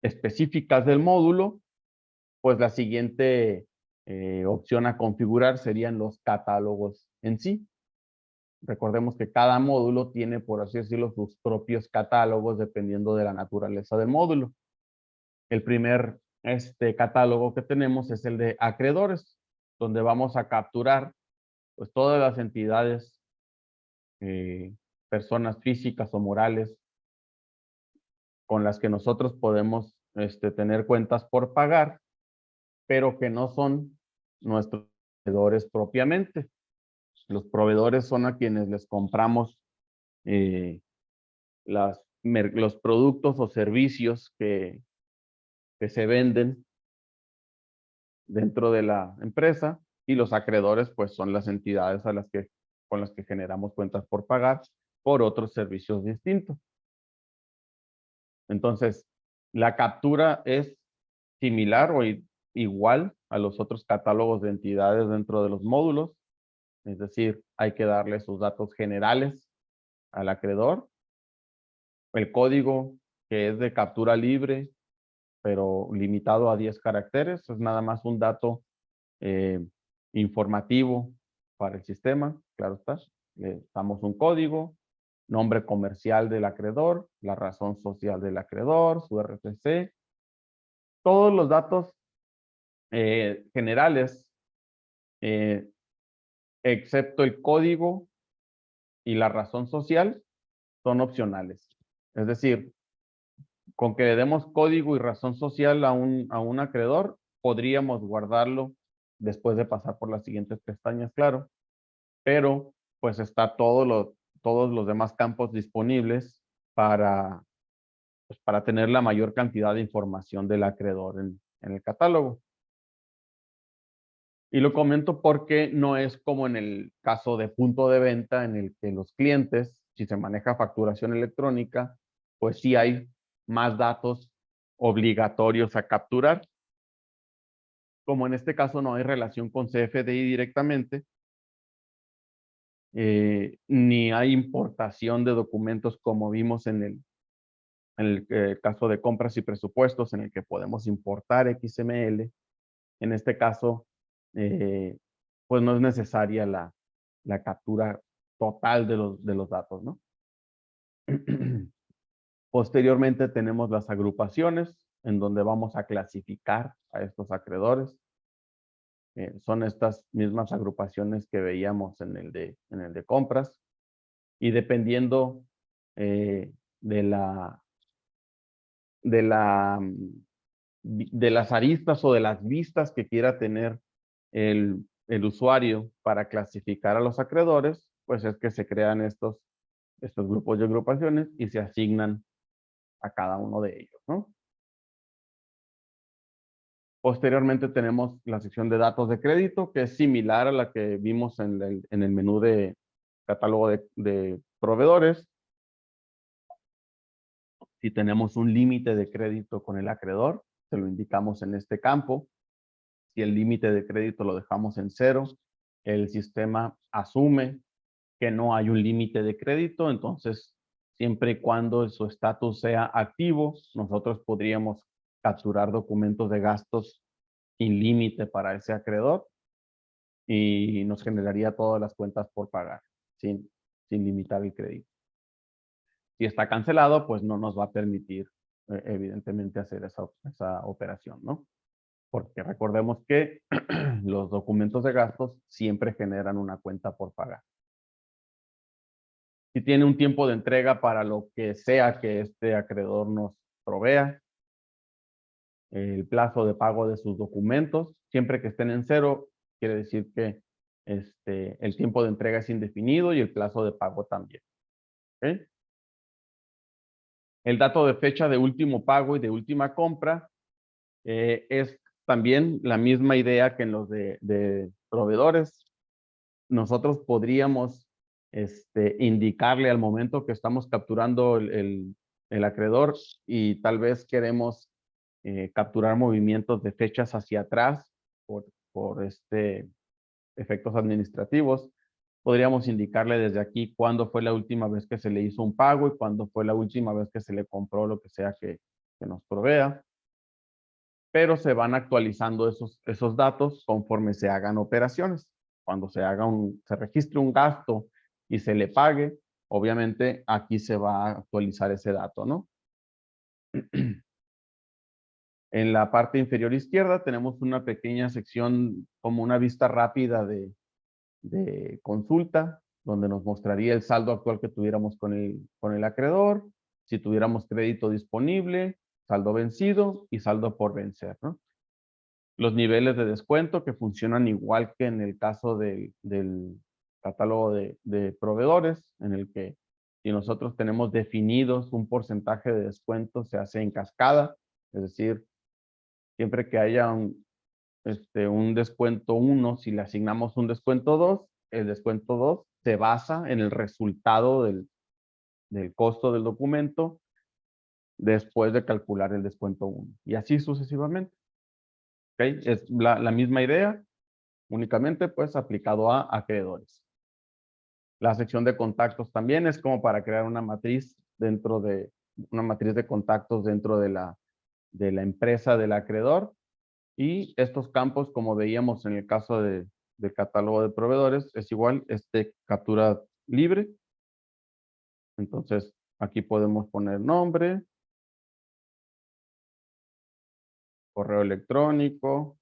específicas del módulo, pues la siguiente opción a configurar serían los catálogos en sí. Recordemos que cada módulo tiene, por así decirlo, sus propios catálogos dependiendo de la naturaleza del módulo. El primer catálogo que tenemos es el de acreedores, donde vamos a capturar pues todas las entidades, personas físicas o morales con las que nosotros podemos tener cuentas por pagar, pero que no son nuestros proveedores propiamente. Los proveedores son a quienes les compramos los productos o servicios que se venden dentro de la empresa, y los acreedores pues son las entidades con las que generamos cuentas por pagar por otros servicios distintos. Entonces, la captura es similar o igual a los otros catálogos de entidades dentro de los módulos, es decir, hay que darle sus datos generales al acreedor el código, que es de captura libre, pero limitado a 10 caracteres, es nada más un dato informativo para el sistema, claro está. Le damos un código, nombre comercial del acreedor, la razón social del acreedor, su RFC, todos los datos generales, excepto el código y la razón social, son opcionales. Es decir, con que le demos código y razón social a un acreedor, podríamos guardarlo después de pasar por las siguientes pestañas, claro. Pero pues está todos los demás campos disponibles para, pues, para tener la mayor cantidad de información del acreedor en el catálogo. Y lo comento porque no es como en el caso de punto de venta en el que los clientes, si se maneja facturación electrónica, pues sí hay más datos obligatorios a capturar. Como en este caso no hay relación con CFDI directamente, ni hay importación de documentos como vimos en el caso de compras y presupuestos en el que podemos importar XML. En este caso, pues no es necesaria la captura total de los datos, ¿no? Posteriormente tenemos las agrupaciones, en donde vamos a clasificar a estos acreedores. Son estas mismas agrupaciones que veíamos en el de compras. Y dependiendo de las aristas o de las vistas que quiera tener el usuario para clasificar a los acreedores, pues es que se crean estos grupos de agrupaciones y se asignan a cada uno de ellos, ¿no? Posteriormente tenemos la sección de datos de crédito, que es similar a la que vimos en el menú de catálogo de proveedores. Si tenemos un límite de crédito con el acreedor, se lo indicamos en este campo. Si el límite de crédito lo dejamos en 0, el sistema asume que no hay un límite de crédito, entonces siempre y cuando su estatus sea activo, nosotros podríamos capturar documentos de gastos sin límite para ese acreedor y nos generaría todas las cuentas por pagar, sin limitar el crédito. Si está cancelado, pues no nos va a permitir, evidentemente, hacer esa operación, ¿no? Porque recordemos que los documentos de gastos siempre generan una cuenta por pagar. Si tiene un tiempo de entrega para lo que sea que este acreedor nos provea, el plazo de pago de sus documentos, siempre que estén en 0, quiere decir que el tiempo de entrega es indefinido y el plazo de pago también. ¿Okay? El dato de fecha de último pago y de última compra es también la misma idea que en los de proveedores. Nosotros podríamos indicarle al momento que estamos capturando el acreedor y tal vez queremos capturar movimientos de fechas hacia atrás por efectos administrativos. Podríamos indicarle desde aquí cuándo fue la última vez que se le hizo un pago y cuándo fue la última vez que se le compró lo que sea que nos provea. Pero se van actualizando esos datos conforme se hagan operaciones. Cuando se registre un gasto y se le pague, obviamente aquí se va a actualizar ese dato, ¿no? En la parte inferior izquierda tenemos una pequeña sección como una vista rápida de consulta, donde nos mostraría el saldo actual que tuviéramos con el acreedor, si tuviéramos crédito disponible, saldo vencido y saldo por vencer, ¿no? Los niveles de descuento que funcionan igual que en el caso del catálogo de proveedores, en el que si nosotros tenemos definidos un porcentaje de descuento, se hace en cascada, es decir, siempre que haya un descuento 1, si le asignamos un descuento 2, el descuento 2 se basa en el resultado del costo del documento después de calcular el descuento 1. Y así sucesivamente. ¿Okay? Es la misma idea, únicamente pues aplicado a acreedores. La sección de contactos también es como para crear una matriz dentro de una matriz de contactos dentro de la empresa del acreedor. Y estos campos, como veíamos en el caso del catálogo de proveedores, es igual, captura libre. Entonces, aquí podemos poner nombre, correo electrónico,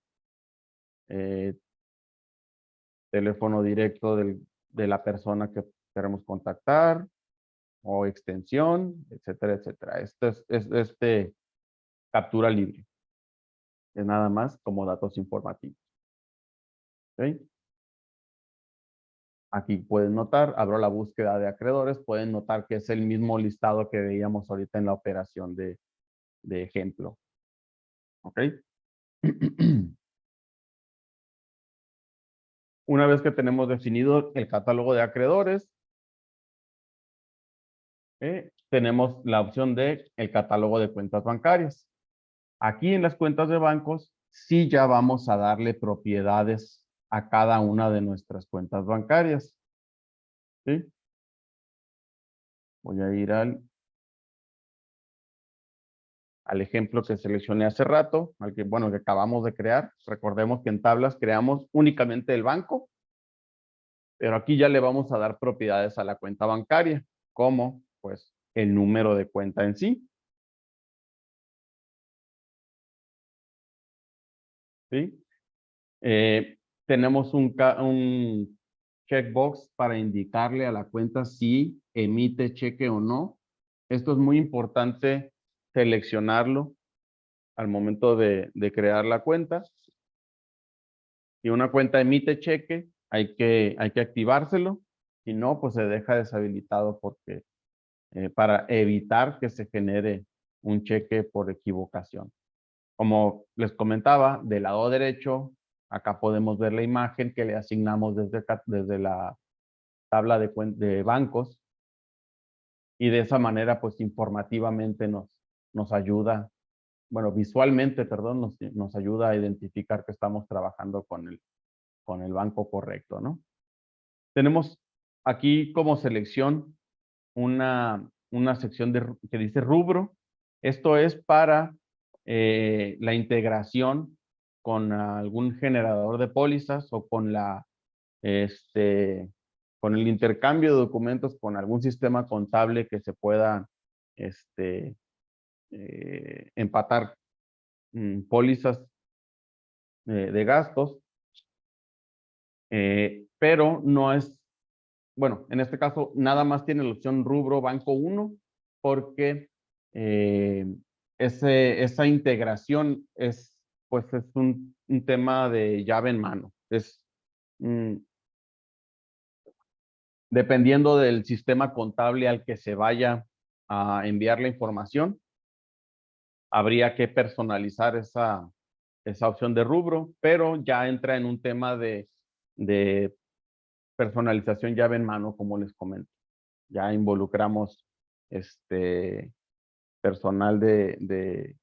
teléfono directo de la persona que queremos contactar o extensión, etcétera, etcétera. Esto es captura libre. Es nada más como datos informativos. ¿Ok? Aquí pueden notar, abro la búsqueda de acreedores, pueden notar que es el mismo listado que veíamos ahorita en la operación de ejemplo. ¿Ok? Una vez que tenemos definido el catálogo de acreedores, tenemos la opción de el catálogo de cuentas bancarias. Aquí en las cuentas de bancos, sí ya vamos a darle propiedades a cada una de nuestras cuentas bancarias. ¿Sí? Voy a ir al ejemplo que seleccioné hace rato, que acabamos de crear. Recordemos que en tablas creamos únicamente el banco, pero aquí ya le vamos a dar propiedades a la cuenta bancaria, como pues el número de cuenta en sí. ¿Sí? Tenemos un checkbox para indicarle a la cuenta si emite cheque o no. Esto es muy importante seleccionarlo al momento de crear la cuenta. Si una cuenta emite cheque, hay que activárselo. Si no, pues se deja deshabilitado porque para evitar que se genere un cheque por equivocación. Como les comentaba, del lado derecho, acá podemos ver la imagen que le asignamos desde la tabla de bancos y de esa manera, pues informativamente nos ayuda, visualmente, perdón, nos ayuda a identificar que estamos trabajando con el banco correcto, ¿no? Tenemos aquí como selección una sección que dice rubro. Esto es para la integración con algún generador de pólizas o con con el intercambio de documentos con algún sistema contable que se pueda empatar pólizas de gastos, pero no es, en este caso nada más tiene la opción rubro banco 1 porque esa integración es un tema de llave en mano. Mm, dependiendo del sistema contable al que se vaya a enviar la información, habría que personalizar esa opción de rubro, pero ya entra en un tema de personalización llave en mano, como les comento. Ya involucramos personal de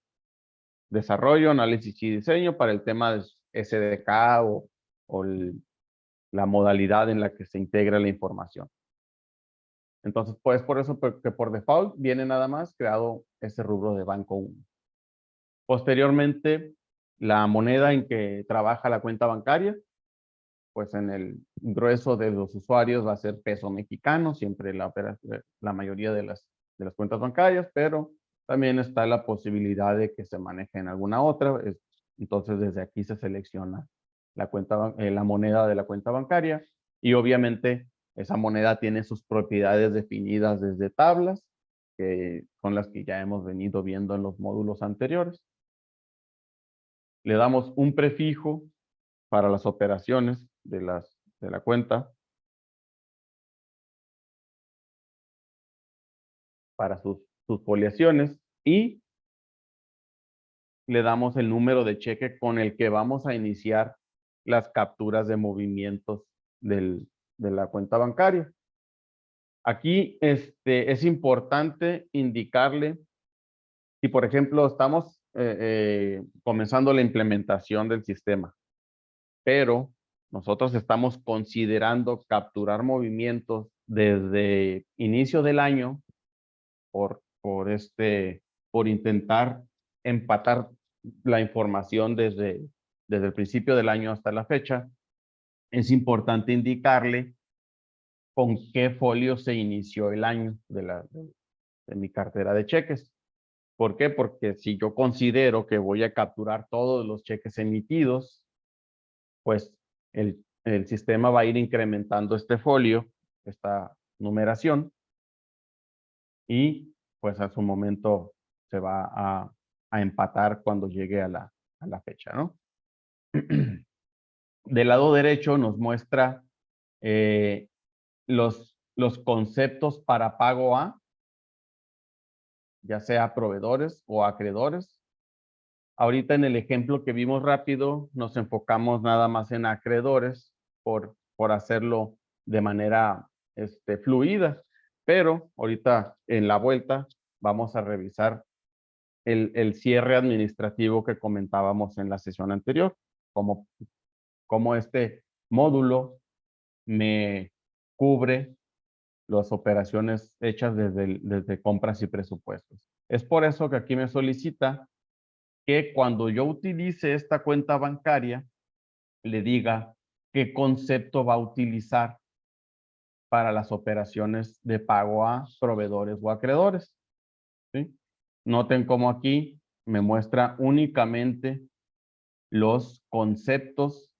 desarrollo, análisis y diseño para el tema de SDK o la modalidad en la que se integra la información. Entonces, pues por eso que por default viene nada más creado ese rubro de banco 1. Posteriormente, la moneda en que trabaja la cuenta bancaria, pues en el grueso de los usuarios va a ser peso mexicano, siempre la mayoría de las cuentas bancarias, pero también está la posibilidad de que se maneje en alguna otra. Entonces, desde aquí se selecciona la moneda de la cuenta bancaria y obviamente esa moneda tiene sus propiedades definidas desde tablas, que son las que ya hemos venido viendo en los módulos anteriores. Le damos un prefijo para las operaciones de la cuenta, para sus foliaciones, y le damos el número de cheque con el que vamos a iniciar las capturas de movimientos de la cuenta bancaria. Aquí es importante indicarle si, por ejemplo, estamos comenzando la implementación del sistema, pero nosotros estamos considerando capturar movimientos desde inicio del año por por intentar empatar la información desde el principio del año hasta la fecha, es importante indicarle con qué folio se inició el año de mi cartera de cheques. ¿Por qué? Porque si yo considero que voy a capturar todos los cheques emitidos, pues el sistema va a ir incrementando este folio, esta numeración, y pues a su momento se va a empatar cuando llegue a la fecha, ¿no? Del lado derecho nos muestra los conceptos para pago a, ya sea proveedores o acreedores. Ahorita en el ejemplo que vimos rápido, nos enfocamos nada más en acreedores por hacerlo de manera fluida. Pero ahorita en la vuelta vamos a revisar el cierre administrativo que comentábamos en la sesión anterior, como este módulo me cubre las operaciones hechas desde compras y presupuestos. Es por eso que aquí me solicita que cuando yo utilice esta cuenta bancaria, le diga qué concepto va a utilizar para las operaciones de pago a proveedores o acreedores, ¿sí? Noten cómo aquí me muestra únicamente los conceptos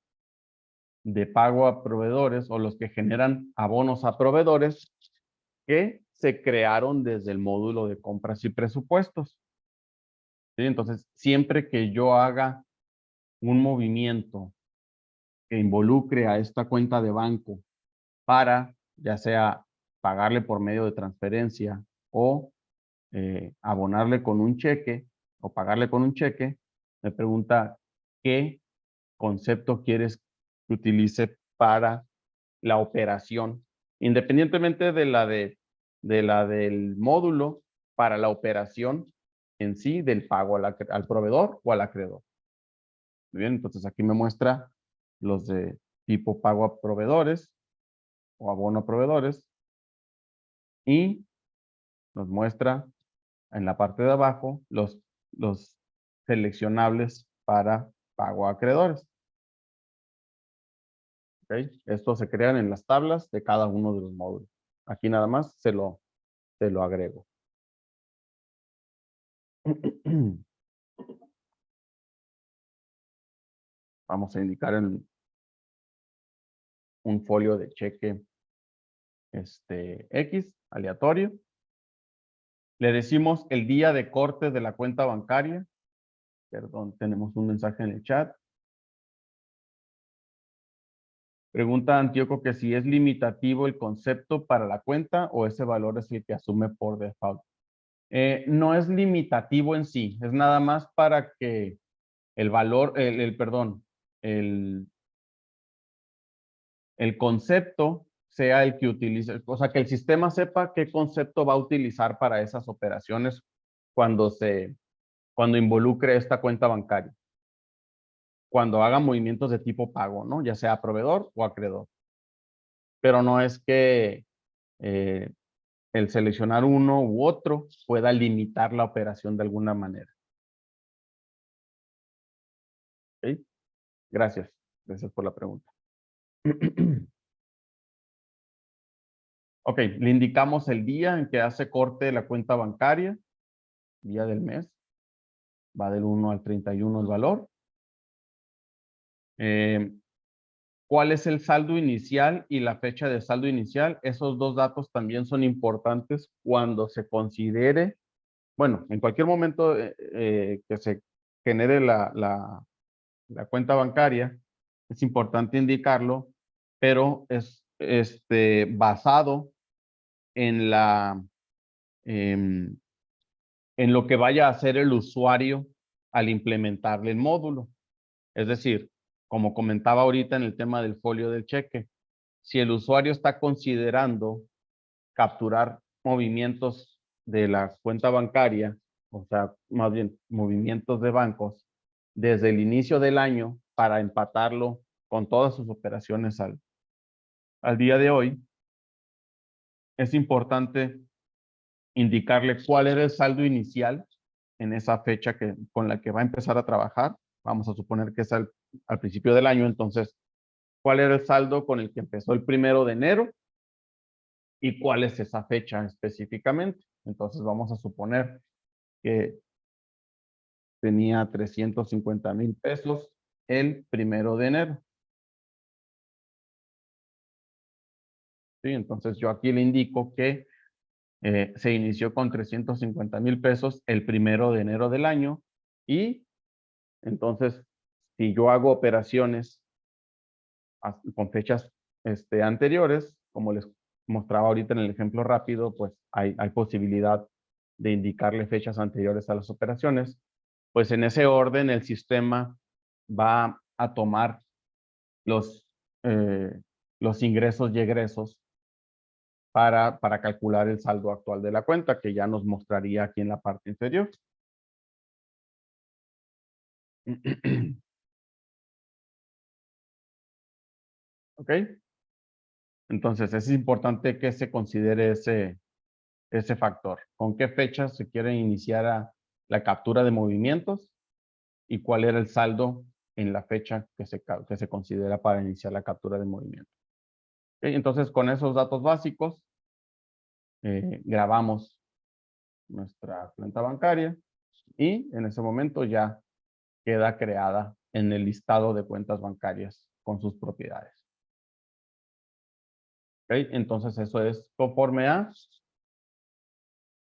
de pago a proveedores o los que generan abonos a proveedores que se crearon desde el módulo de compras y presupuestos, ¿sí? Entonces, siempre que yo haga un movimiento que involucre a esta cuenta de banco para, ya sea pagarle por medio de transferencia o abonarle con un cheque o pagarle con un cheque, me pregunta qué concepto quieres que utilice para la operación, independientemente de la del módulo, para la operación en sí del pago al proveedor o al acreedor. Muy bien, entonces aquí me muestra los de tipo pago a proveedores o abono a proveedores y nos muestra en la parte de abajo los seleccionables para pago a acreedores. ¿Okay? Estos se crean en las tablas de cada uno de los módulos. Aquí nada más se lo agrego. Vamos a indicar en un folio de cheque X, aleatorio. Le decimos el día de corte de la cuenta bancaria. Perdón, tenemos un mensaje en el chat. Pregunta Antíoco que si es limitativo el concepto para la cuenta o ese valor es el que asume por default. No es limitativo en sí, es nada más para que el valor, el concepto sea el que utilice, o sea, que el sistema sepa qué concepto va a utilizar para esas operaciones cuando involucre esta cuenta bancaria. Cuando haga movimientos de tipo pago, ¿no? Ya sea proveedor o acreedor. Pero no es que el seleccionar uno u otro pueda limitar la operación de alguna manera. ¿Ok? Gracias. Gracias por la pregunta. Ok, le indicamos el día en que hace corte la cuenta bancaria, día del mes. Va del 1 al 31 el valor. ¿Cuál es el saldo inicial y la fecha de saldo inicial? Esos dos datos también son importantes cuando se considere, bueno, en cualquier momento que se genere la cuenta bancaria, es importante indicarlo, pero es basado en en lo que vaya a hacer el usuario al implementarle el módulo. Es decir, como comentaba ahorita en el tema del folio del cheque, si el usuario está considerando capturar movimientos de la cuenta bancaria, o sea, más bien movimientos de bancos, desde el inicio del año para empatarlo con todas sus operaciones al día de hoy, es importante indicarle cuál era el saldo inicial en esa fecha con la que va a empezar a trabajar. Vamos a suponer que es al principio del año, entonces, ¿cuál era el saldo con el que empezó el 1 de enero? ¿Y cuál es esa fecha específicamente? Entonces vamos a suponer que tenía 350,000 pesos el 1 de enero. ¿Sí? Entonces yo aquí le indico que se inició con 350,000 pesos el 1 de enero del año y entonces si yo hago operaciones con fechas anteriores, como les mostraba ahorita en el ejemplo rápido, pues hay posibilidad de indicarle fechas anteriores a las operaciones, pues en ese orden el sistema va a tomar los, eh, los ingresos y egresos para calcular el saldo actual de la cuenta, que ya nos mostraría aquí en la parte inferior. ¿Ok? Entonces es importante que se considere ese factor. ¿Con qué fecha se quiere iniciar la captura de movimientos? ¿Y cuál era el saldo en la fecha que se considera para iniciar la captura de movimiento? ¿Ok? Entonces, con esos datos básicos, grabamos nuestra cuenta bancaria y en ese momento ya queda creada en el listado de cuentas bancarias con sus propiedades. ¿Ok? Entonces, eso es conforme a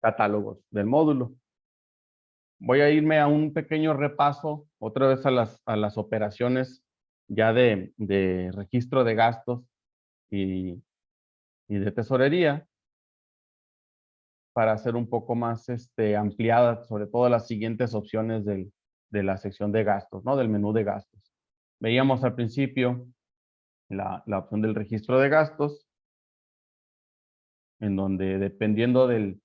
catálogos del módulo. Voy a irme a un pequeño repaso, otra vez a las operaciones ya de registro de gastos y de tesorería para hacer un poco más ampliada, sobre todo las siguientes opciones de la sección de gastos, ¿no? Del menú de gastos. Veíamos al principio la opción del registro de gastos, en donde dependiendo del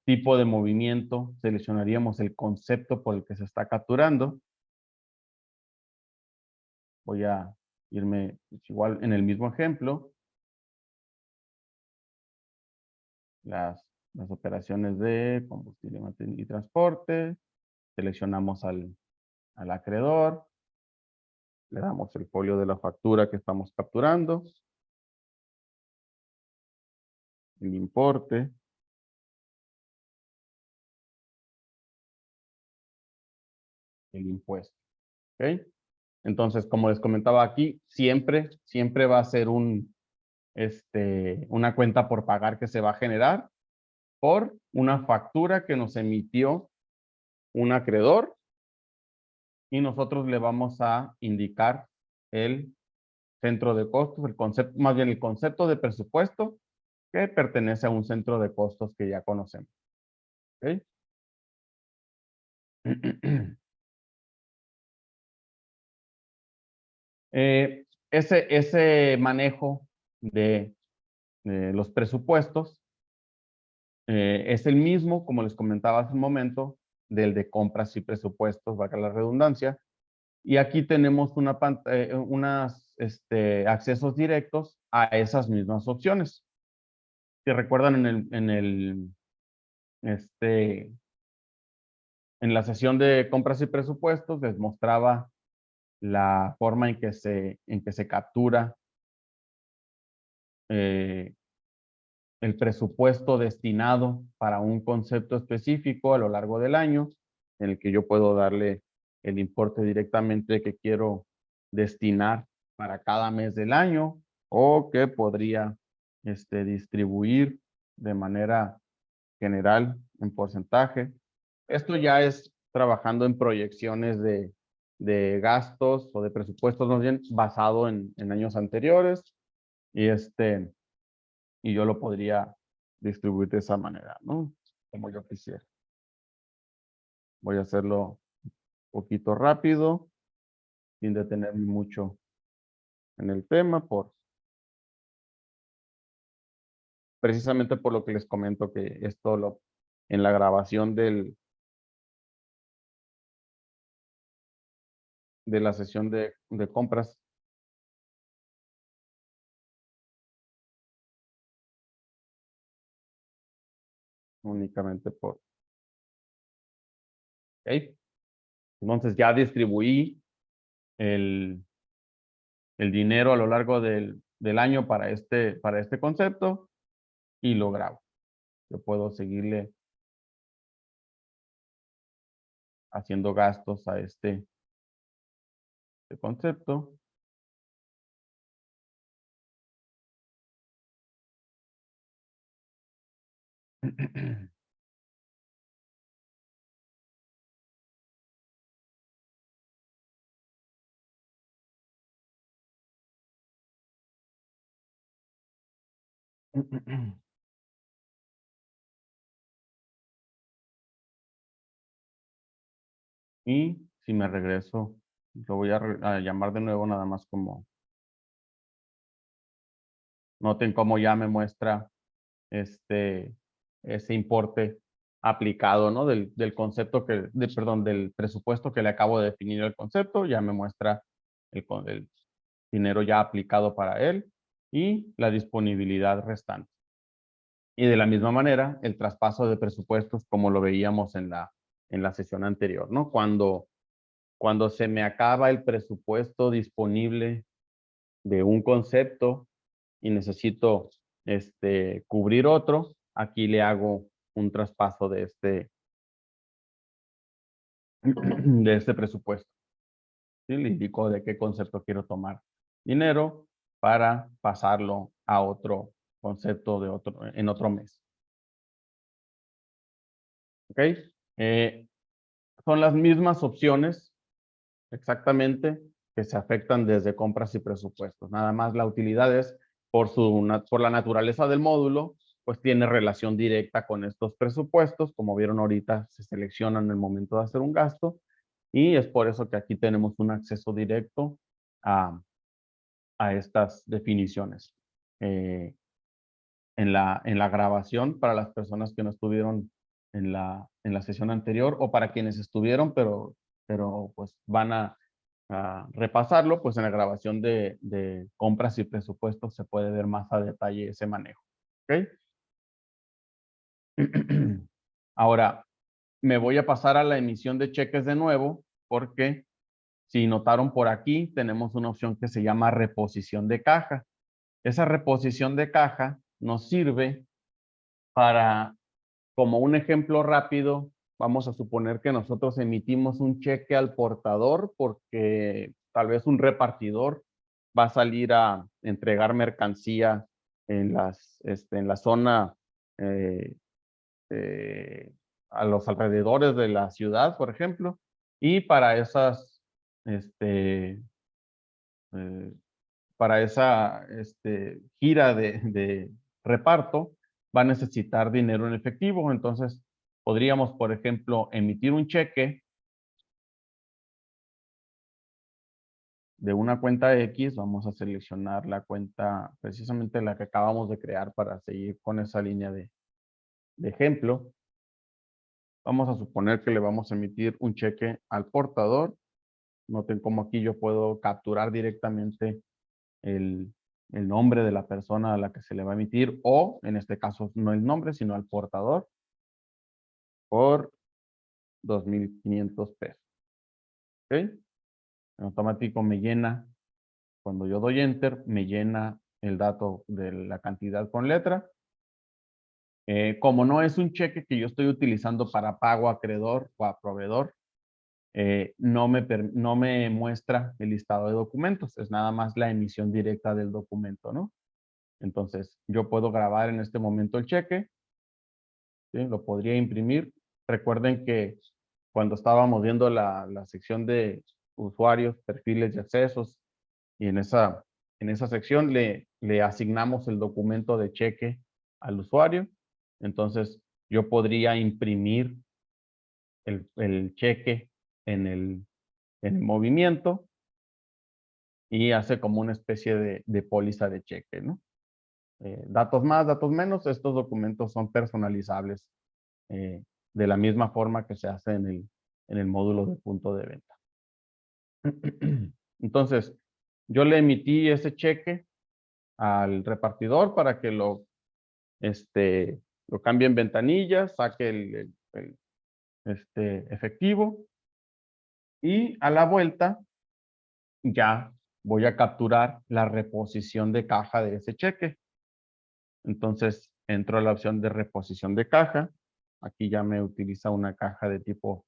tipo de movimiento, seleccionaríamos el concepto por el que se está capturando. Voy a irme igual en el mismo ejemplo. Las operaciones de combustible y transporte. Seleccionamos al acreedor. Le damos el folio de la factura que estamos capturando. El importe. El impuesto. ¿Ok? Entonces, como les comentaba aquí, siempre va a ser una cuenta por pagar que se va a generar por una factura que nos emitió un acreedor y nosotros le vamos a indicar el centro de costos, el concepto, más bien el concepto de presupuesto que pertenece a un centro de costos que ya conocemos. ¿Ok? Ese manejo de los presupuestos es el mismo, como les comentaba hace un momento, del de compras y presupuestos, valga la redundancia. Y aquí tenemos unos accesos directos a esas mismas opciones. Si recuerdan en la sesión de compras y presupuestos, les mostraba la forma en que se captura el presupuesto destinado para un concepto específico a lo largo del año, en el que yo puedo darle el importe directamente que quiero destinar para cada mes del año o que podría distribuir de manera general en porcentaje. Esto ya es trabajando en proyecciones de gastos o de presupuestos más bien basado en años anteriores y y yo lo podría distribuir de esa manera, ¿no? Como yo quisiera. Voy a hacerlo un poquito rápido, sin detenerme mucho en el tema, precisamente por lo que les comento que esto en la grabación de la sesión de compras únicamente por. ¿Ok? Entonces ya distribuí el dinero a lo largo del año para este concepto y lo grabo. Yo puedo seguirle haciendo gastos a este concepto. Y si me regreso, lo voy a llamar de nuevo nada más como, noten cómo ya me muestra ese importe aplicado, ¿no? Del concepto perdón, del presupuesto que le acabo de definir el concepto, ya me muestra el dinero ya aplicado para él y la disponibilidad restante. Y de la misma manera, el traspaso de presupuestos como lo veíamos en la sesión anterior, ¿no? Cuando se me acaba el presupuesto disponible de un concepto y necesito cubrir otro, aquí le hago un traspaso de este presupuesto. ¿Sí? Le indico de qué concepto quiero tomar dinero para pasarlo a otro concepto en otro mes. ¿Ok? Son las mismas opciones exactamente que se afectan desde compras y presupuestos. Nada más la utilidad es por la naturaleza del módulo, pues tiene relación directa con estos presupuestos. Como vieron ahorita, se seleccionan en el momento de hacer un gasto y es por eso que aquí tenemos un acceso directo a estas definiciones. En la grabación, para las personas que no estuvieron en la sesión anterior o para quienes estuvieron, pero pues van a repasarlo, pues en la grabación de compras y presupuestos se puede ver más a detalle ese manejo. ¿Ok? Ahora, me voy a pasar a la emisión de cheques de nuevo, porque si notaron por aquí, tenemos una opción que se llama reposición de caja. Esa reposición de caja nos sirve para, como un ejemplo rápido, vamos a suponer que nosotros emitimos un cheque al portador porque tal vez un repartidor va a salir a entregar mercancía en la zona, eh, eh, a los alrededores de la ciudad, por ejemplo, y este, eh, para esa gira de reparto, va a necesitar dinero en efectivo. Entonces, podríamos, por ejemplo, emitir un cheque de una cuenta X. Vamos a seleccionar la cuenta, precisamente la que acabamos de crear para seguir con esa línea de ejemplo. Vamos a suponer que le vamos a emitir un cheque al portador. Noten cómo aquí yo puedo capturar directamente el nombre de la persona a la que se le va a emitir, o en este caso no el nombre, sino al portador, por 2,500 pesos. ¿Ok? En automático me llena, cuando yo doy enter, me llena el dato de la cantidad con letra. Como no es un cheque que yo estoy utilizando para pago a acreedor o a proveedor, no me muestra el listado de documentos, es nada más la emisión directa del documento, ¿no? Entonces, yo puedo grabar en este momento el cheque, ¿sí? Lo podría imprimir. Recuerden que cuando estábamos viendo la sección de usuarios, perfiles y accesos, y en esa sección le asignamos el documento de cheque al usuario. Entonces, yo podría imprimir el cheque en el movimiento y hace como una especie de póliza de cheque, ¿no? Datos más, datos menos, estos documentos son personalizables de la misma forma que se hace en el módulo de punto de venta. Entonces, yo le emití ese cheque al repartidor para que lo lo cambie en ventanillas, saque el efectivo y a la vuelta ya voy a capturar la reposición de caja de ese cheque. Entonces entro a la opción de reposición de caja. Aquí ya me utiliza una caja de tipo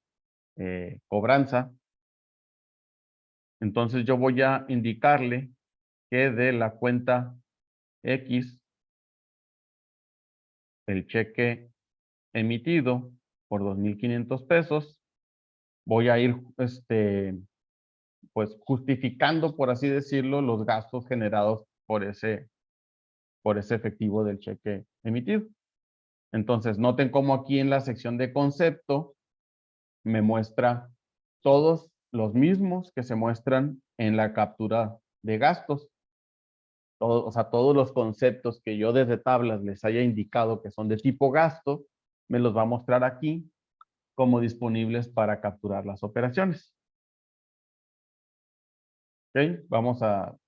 cobranza. Entonces yo voy a indicarle que de la cuenta X, el cheque emitido por 2,500 pesos, voy a ir pues justificando, por así decirlo, los gastos generados por ese efectivo del cheque emitido. Entonces, noten cómo aquí en la sección de concepto me muestra todos los mismos que se muestran en la captura de gastos. O sea, todos los conceptos que yo desde tablas les haya indicado que son de tipo gasto, me los va a mostrar aquí como disponibles para capturar las operaciones. ¿Ok? Vamos a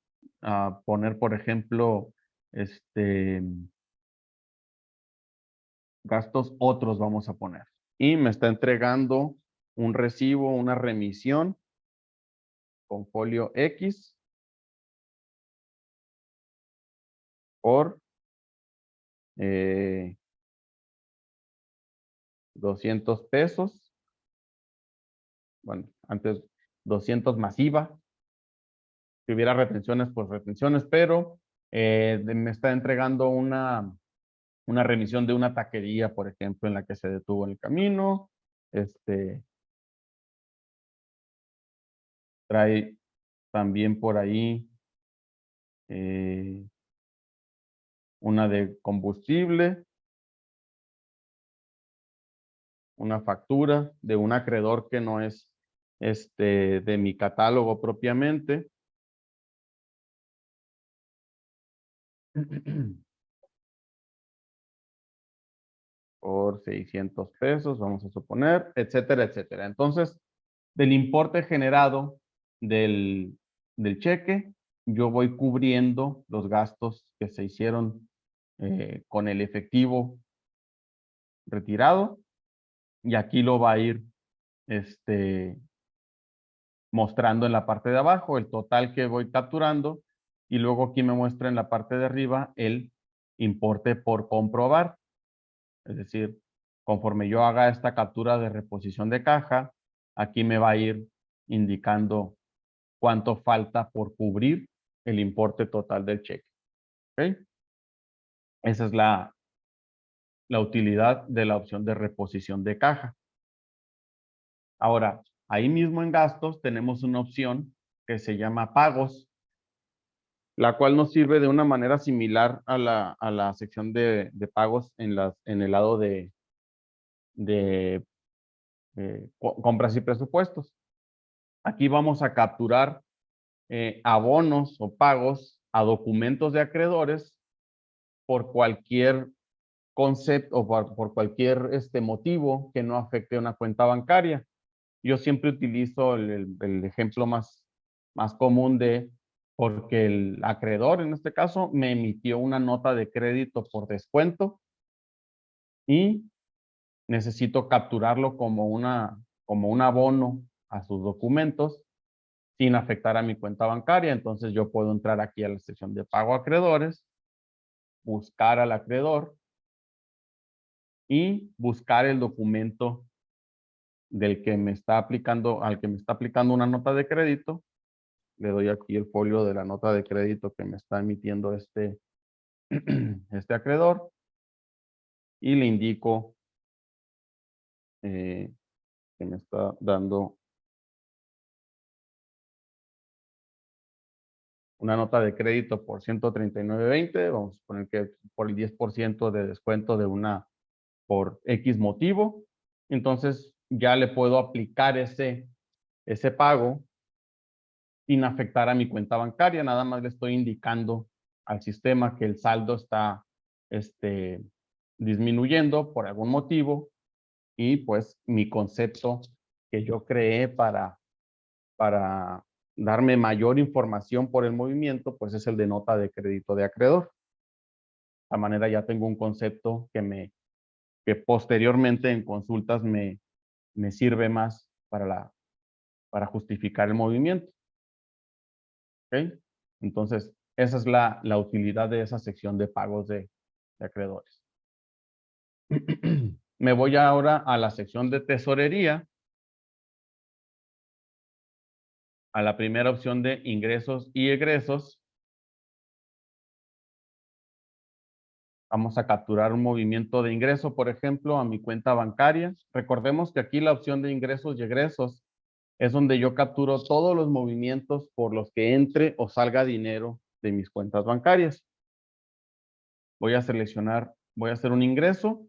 poner, por ejemplo, gastos otros vamos a poner. Y me está entregando un recibo, una remisión con folio X por 200 pesos. Bueno, antes 200 masiva. Si hubiera retenciones, pues retenciones, pero me está entregando una remisión de una taquería, por ejemplo, en la que se detuvo en el camino. Trae también por ahí una de combustible, una factura de un acreedor que no es de mi catálogo propiamente. Por 600 pesos, vamos a suponer, etcétera, etcétera. Entonces, del importe generado del cheque, yo voy cubriendo los gastos que se hicieron con el efectivo retirado, y aquí lo va a ir mostrando en la parte de abajo el total que voy capturando, y luego aquí me muestra en la parte de arriba el importe por comprobar. Es decir, conforme yo haga esta captura de reposición de caja, aquí me va a ir indicando cuánto falta por cubrir el importe total del cheque. ¿Ok? Esa es la utilidad de la opción de reposición de caja. Ahora, ahí mismo en gastos tenemos una opción que se llama pagos, la cual nos sirve de una manera similar a la sección de pagos en el lado de compras y presupuestos. Aquí vamos a capturar abonos o pagos a documentos de acreedores por cualquier concepto o por cualquier motivo que no afecte una cuenta bancaria. Yo siempre utilizo el ejemplo más común de porque el acreedor, en este caso, me emitió una nota de crédito por descuento y necesito capturarlo como un abono a sus documentos sin afectar a mi cuenta bancaria. Entonces yo puedo entrar aquí a la sección de pago a acreedores, buscar al acreedor y buscar el documento al que me está aplicando una nota de crédito. Le doy aquí el folio de la nota de crédito que me está emitiendo este acreedor y le indico que me está dando una nota de crédito por 139.20. Vamos a poner que por el 10% de descuento por X motivo. Entonces ya le puedo aplicar ese pago sin afectar a mi cuenta bancaria. Nada más le estoy indicando al sistema que el saldo está disminuyendo por algún motivo, y pues mi concepto que yo creé para darme mayor información por el movimiento, pues es el de nota de crédito de acreedor. De esta manera ya tengo un concepto que me que posteriormente en consultas me sirve más para justificar el movimiento. ¿Ok? Entonces, esa es la utilidad de esa sección de pagos de acreedores. Me voy ahora a la sección de tesorería, a la primera opción de ingresos y egresos. Vamos a capturar un movimiento de ingreso, por ejemplo, a mi cuenta bancaria. Recordemos que aquí la opción de ingresos y egresos es donde yo capturo todos los movimientos por los que entre o salga dinero de mis cuentas bancarias. Voy a seleccionar, voy a hacer un ingreso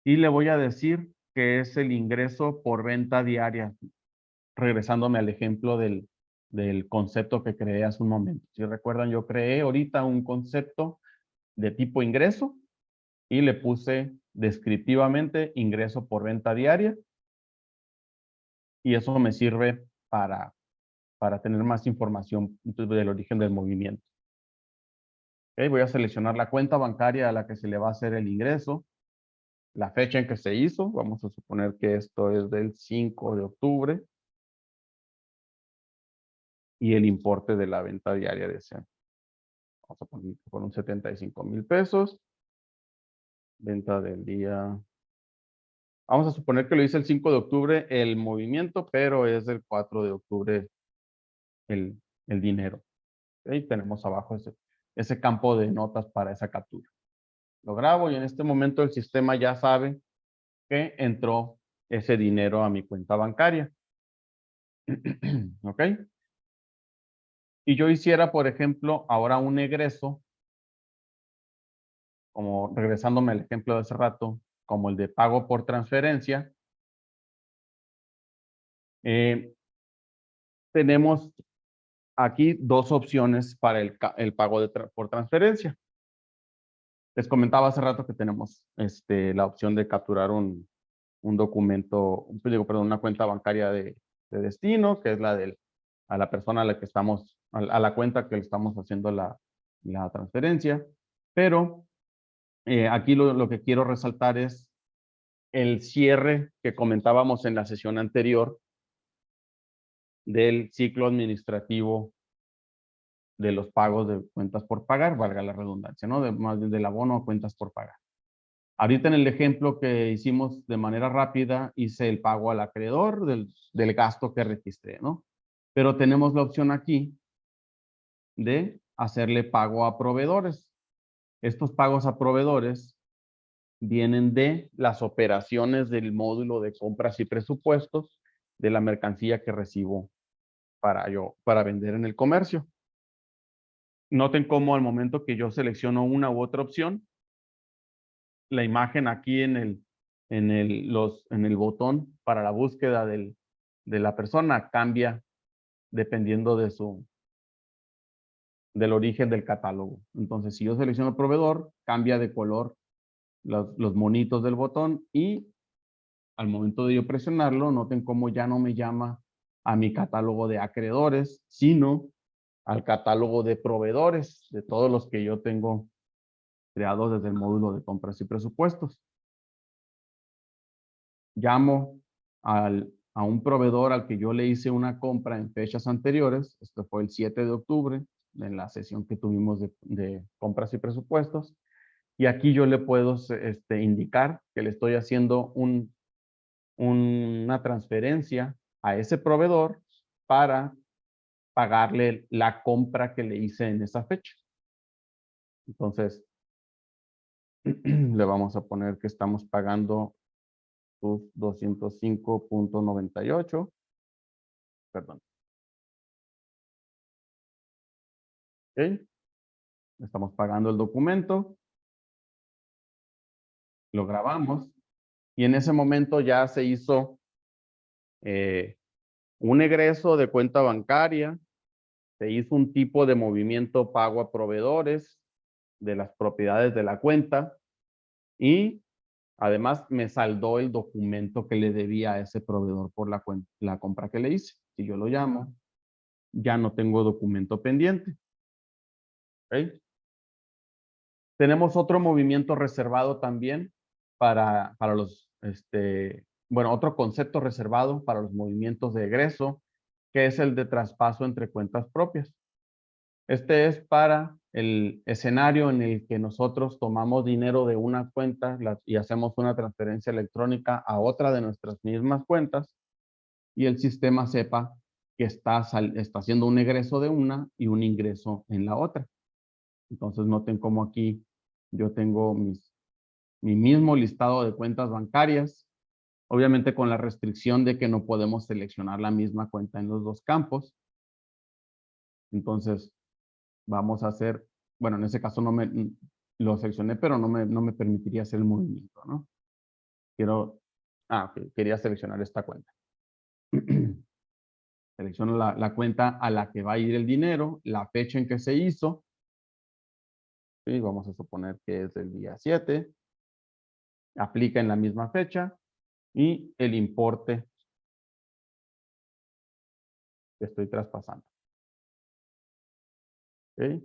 y le voy a decir que es el ingreso por venta diaria, regresándome al ejemplo del concepto que creé hace un momento. Si recuerdan, yo creé ahorita un concepto de tipo ingreso y le puse descriptivamente ingreso por venta diaria, y eso me sirve para tener más información del origen del movimiento. Okay, voy a seleccionar la cuenta bancaria a la que se le va a hacer el ingreso, la fecha en que se hizo, vamos a suponer que esto es del 5 de octubre, y el importe de la venta diaria de ese año. Vamos a poner por un 75,000 pesos. Venta del día. Vamos a suponer que lo hice el 5 de octubre el movimiento, pero es del 4 de octubre el dinero. Ahí tenemos abajo ese campo de notas para esa captura. Lo grabo y en este momento el sistema ya sabe que entró ese dinero a mi cuenta bancaria. ¿Ok? Y yo hiciera, por ejemplo, ahora un egreso, como regresándome al ejemplo de hace rato, como el de pago por transferencia. Tenemos aquí dos opciones para el pago por transferencia. Les comentaba hace rato que tenemos la opción de capturar un documento, perdón, una cuenta bancaria de destino, que es a la persona a la que estamos, a la cuenta que le estamos haciendo la transferencia. Pero aquí lo que quiero resaltar es el cierre que comentábamos en la sesión anterior del ciclo administrativo de los pagos de cuentas por pagar, valga la redundancia, ¿no? Más bien del abono a cuentas por pagar. Ahorita en el ejemplo que hicimos de manera rápida, hice el pago al acreedor del gasto que registré, ¿no? Pero tenemos la opción aquí de hacerle pago a proveedores. Estos pagos a proveedores vienen de las operaciones del módulo de compras y presupuestos de la mercancía que recibo para vender en el comercio. Noten cómo al momento que yo selecciono una u otra opción, la imagen aquí en el botón para la búsqueda de la persona cambia dependiendo del origen del catálogo. Entonces, si yo selecciono proveedor, cambia de color los monitos del botón, y al momento de yo presionarlo, noten cómo ya no me llama a mi catálogo de acreedores, sino al catálogo de proveedores, de todos los que yo tengo creados desde el módulo de compras y presupuestos. Llamo a un proveedor al que yo le hice una compra en fechas anteriores. Esto fue el 7 de octubre, en la sesión que tuvimos de compras y presupuestos. Y aquí yo le puedo indicar que le estoy haciendo una transferencia a ese proveedor para pagarle la compra que le hice en esa fecha. Entonces, le vamos a poner que estamos pagando sus 205.98. Perdón. ¿Ok? Estamos pagando el documento. Lo grabamos. Y en ese momento ya se hizo un egreso de cuenta bancaria. Se hizo un tipo de movimiento pago a proveedores de las propiedades de la cuenta. Y además me saldó el documento que le debía a ese proveedor por la compra que le hice. Si yo lo llamo, ya no tengo documento pendiente. ¿Ok? Tenemos otro movimiento reservado también para los, bueno, otro concepto reservado para los movimientos de egreso, que es el de traspaso entre cuentas propias. Este es para el escenario en el que nosotros tomamos dinero de una cuenta y hacemos una transferencia electrónica a otra de nuestras mismas cuentas y el sistema sepa que está haciendo un egreso de una y un ingreso en la otra. Entonces noten cómo aquí yo tengo mi mismo listado de cuentas bancarias, obviamente con la restricción de que no podemos seleccionar la misma cuenta en los dos campos. Entonces, vamos a hacer, bueno, en ese caso lo seleccioné, pero no me permitiría hacer el movimiento, ¿no? Ok, quería seleccionar esta cuenta. Selecciono la cuenta a la que va a ir el dinero, la fecha en que se hizo. ¿Sí? Vamos a suponer que es el día 7. Aplica en la misma fecha y el importe que estoy traspasando. ¿Ok?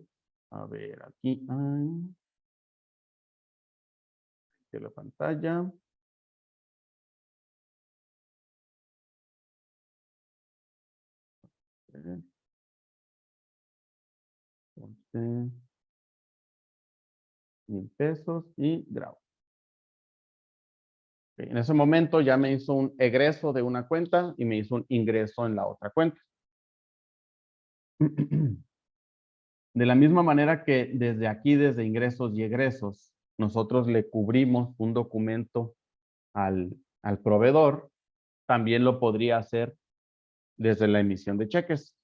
A ver, aquí hay de la pantalla. Entonces, 1,000 pesos y grabo. En ese momento ya me hizo un egreso de una cuenta y me hizo un ingreso en la otra cuenta. De la misma manera que desde aquí, desde ingresos y egresos, nosotros le cubrimos un documento al proveedor, también lo podría hacer desde la emisión de cheques.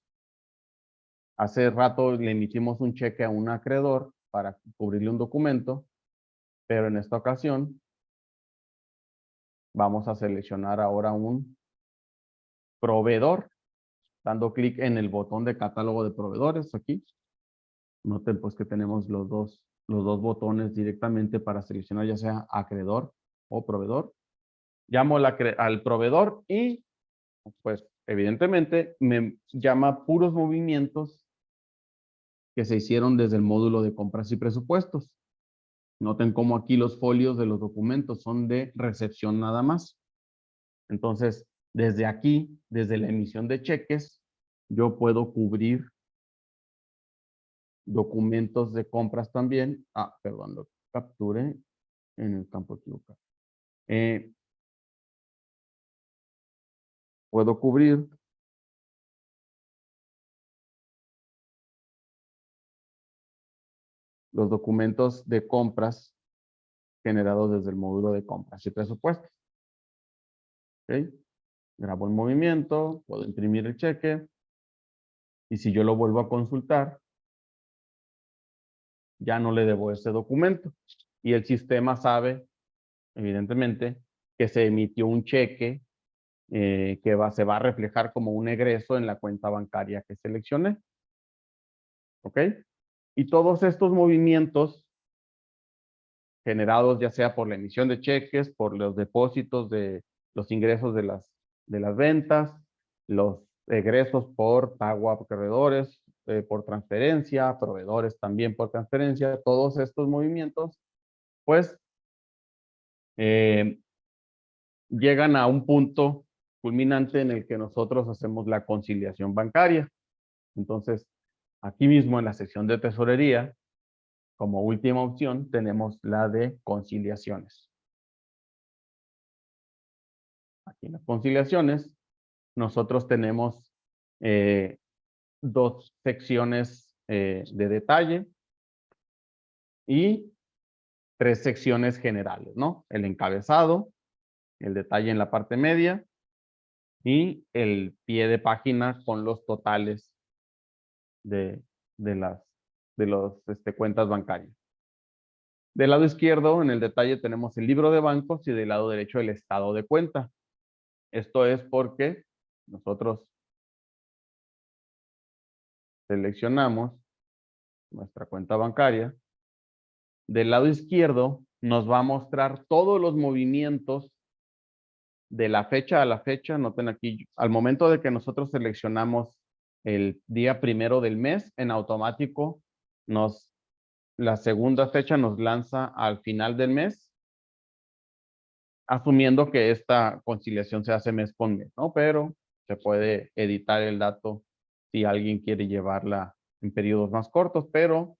Hace rato le emitimos un cheque a un acreedor para cubrirle un documento, pero en esta ocasión vamos a seleccionar ahora un proveedor, dando clic en el botón de catálogo de proveedores aquí. Noten pues que tenemos los dos botones directamente para seleccionar ya sea acreedor o proveedor. Llamo al proveedor y pues evidentemente me llama puros movimientos que se hicieron desde el módulo de compras y presupuestos. Noten cómo aquí los folios de los documentos son de recepción nada más. Entonces, desde aquí, desde la emisión de cheques, yo puedo cubrir documentos de compras también. Perdón, lo capturé en el campo equivocado. Puedo cubrir los documentos de compras generados desde el módulo de compras y presupuestos. ¿Ok? Grabo el movimiento, puedo imprimir el cheque y si yo lo vuelvo a consultar, ya no le debo ese documento. Y el sistema sabe, evidentemente, que se emitió un cheque que se va a reflejar como un egreso en la cuenta bancaria que seleccioné. ¿Ok? Y todos estos movimientos generados ya sea por la emisión de cheques, por los depósitos de los ingresos de las ventas, los egresos por pago a acreedores, por transferencia, proveedores también por transferencia, todos estos movimientos, pues, llegan a un punto culminante en el que nosotros hacemos la conciliación bancaria. Entonces, aquí mismo en la sección de tesorería, como última opción, tenemos la de conciliaciones. Aquí en las conciliaciones, nosotros tenemos dos secciones de detalle y tres secciones generales, ¿no? El encabezado, el detalle en la parte media y el pie de página con los totales de las cuentas bancarias. Del lado izquierdo, en el detalle, tenemos el libro de bancos y del lado derecho el estado de cuenta. Esto es porque nosotros seleccionamos nuestra cuenta bancaria. Del lado izquierdo nos va a mostrar todos los movimientos de la fecha a la fecha. Noten aquí, al momento de que nosotros seleccionamos el día 1 del mes, en automático la segunda fecha nos lanza al final del mes asumiendo que esta conciliación se hace mes con mes, ¿no? Pero se puede editar el dato si alguien quiere llevarla en periodos más cortos, pero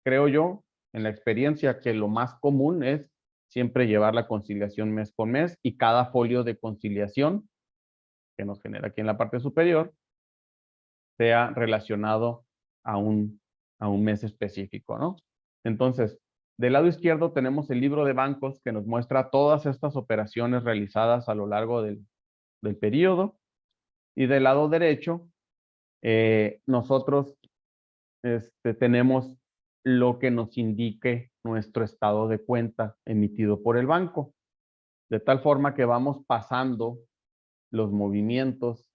creo yo, en la experiencia, que lo más común es siempre llevar la conciliación mes con mes y cada folio de conciliación que nos genera aquí en la parte superior sea relacionado a un mes específico, ¿no? Entonces, del lado izquierdo tenemos el libro de bancos que nos muestra todas estas operaciones realizadas a lo largo del periodo. Y del lado derecho, nosotros tenemos lo que nos indique nuestro estado de cuenta emitido por el banco. De tal forma que vamos pasando los movimientos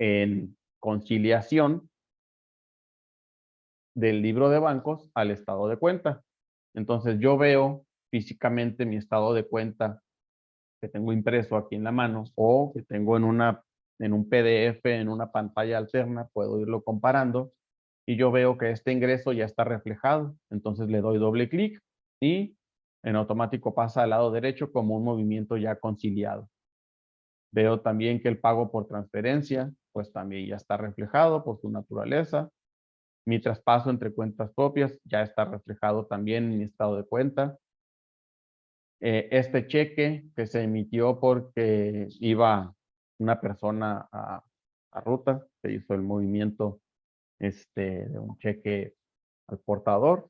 en conciliación del libro de bancos al estado de cuenta. Entonces yo veo físicamente mi estado de cuenta que tengo impreso aquí en la mano o que tengo en un PDF, en una pantalla alterna, puedo irlo comparando y yo veo que este ingreso ya está reflejado. Entonces le doy doble clic y en automático pasa al lado derecho como un movimiento ya conciliado. Veo también que el pago por transferencia, pues también ya está reflejado por su naturaleza. Mi traspaso entre cuentas propias ya está reflejado también en mi estado de cuenta. Este cheque que se emitió porque iba una persona a ruta, se hizo el movimiento de un cheque al portador.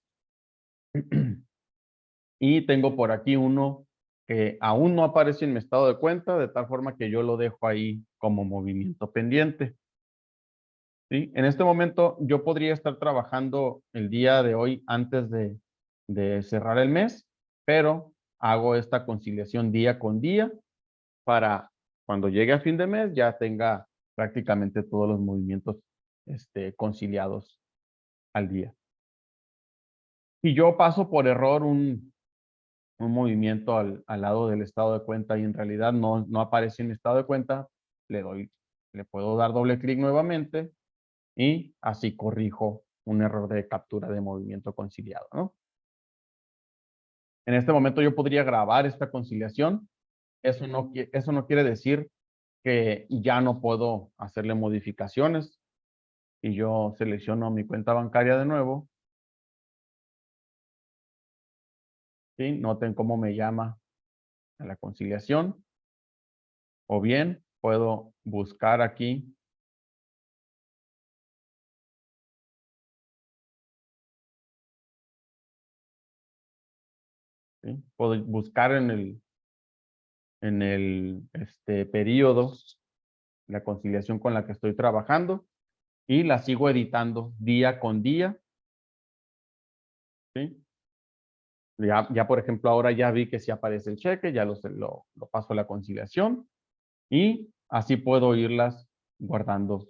Y tengo por aquí uno que aún no aparece en mi estado de cuenta, de tal forma que yo lo dejo ahí como movimiento pendiente. ¿Sí? En este momento yo podría estar trabajando el día de hoy antes de cerrar el mes, pero hago esta conciliación día con día para cuando llegue a fin de mes ya tenga prácticamente todos los movimientos conciliados al día. Si yo paso por error un movimiento al lado del estado de cuenta y en realidad no aparece en mi estado de cuenta, le puedo dar doble clic nuevamente y así corrijo un error de captura de movimiento conciliado, ¿no? En este momento yo podría grabar esta conciliación. Eso no quiere decir que ya no puedo hacerle modificaciones. Y yo selecciono mi cuenta bancaria de nuevo. ¿Sí? Noten cómo me llama a la conciliación. O bien puedo buscar aquí. ¿Sí? Puedo buscar en el periodo la conciliación con la que estoy trabajando y la sigo editando día con día. ¿Sí? Ya, por ejemplo, ahora ya vi que sí aparece el cheque, ya lo paso a la conciliación y así puedo irlas guardando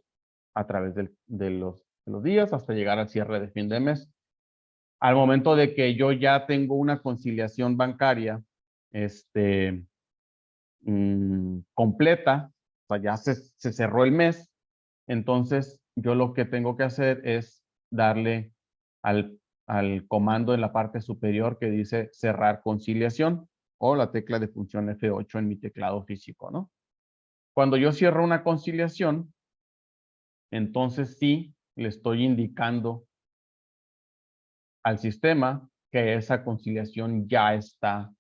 a través de los días hasta llegar al cierre de fin de mes. Al momento de que yo ya tengo una conciliación bancaria completa, o sea, ya se cerró el mes, entonces yo lo que tengo que hacer es darle al comando en la parte superior que dice cerrar conciliación o la tecla de función F8 en mi teclado físico, ¿no? Cuando yo cierro una conciliación, entonces sí le estoy indicando al sistema que esa conciliación ya está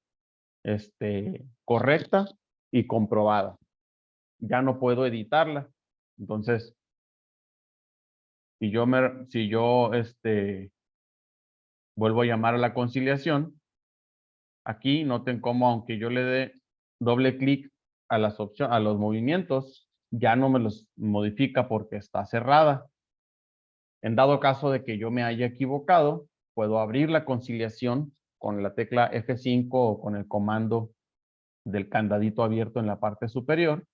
correcta y comprobada. Ya no puedo editarla. Entonces, si yo vuelvo a llamar a la conciliación, aquí noten cómo aunque yo le dé doble clic a las opciones, a los movimientos, ya no me los modifica porque está cerrada. En dado caso de que yo me haya equivocado, puedo abrir la conciliación con la tecla F5 o con el comando del candadito abierto en la parte superior.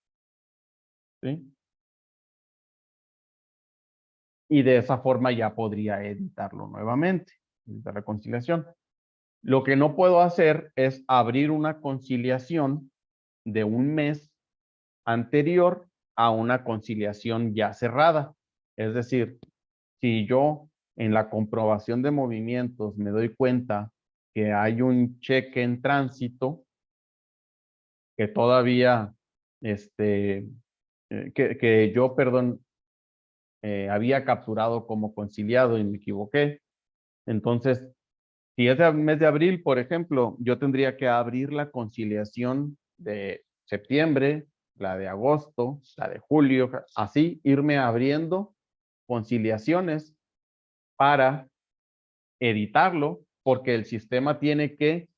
¿Sí? Y de esa forma ya podría editarlo nuevamente, editar la conciliación. Lo que no puedo hacer es abrir una conciliación de un mes anterior a una conciliación ya cerrada. Es decir, si yo en la comprobación de movimientos me doy cuenta que hay un cheque en tránsito, que todavía, que yo, perdón, había capturado como conciliado y me equivoqué. Entonces, si es el mes de abril, por ejemplo, yo tendría que abrir la conciliación de septiembre, la de agosto, la de julio, así irme abriendo conciliaciones para editarlo, porque el sistema tiene que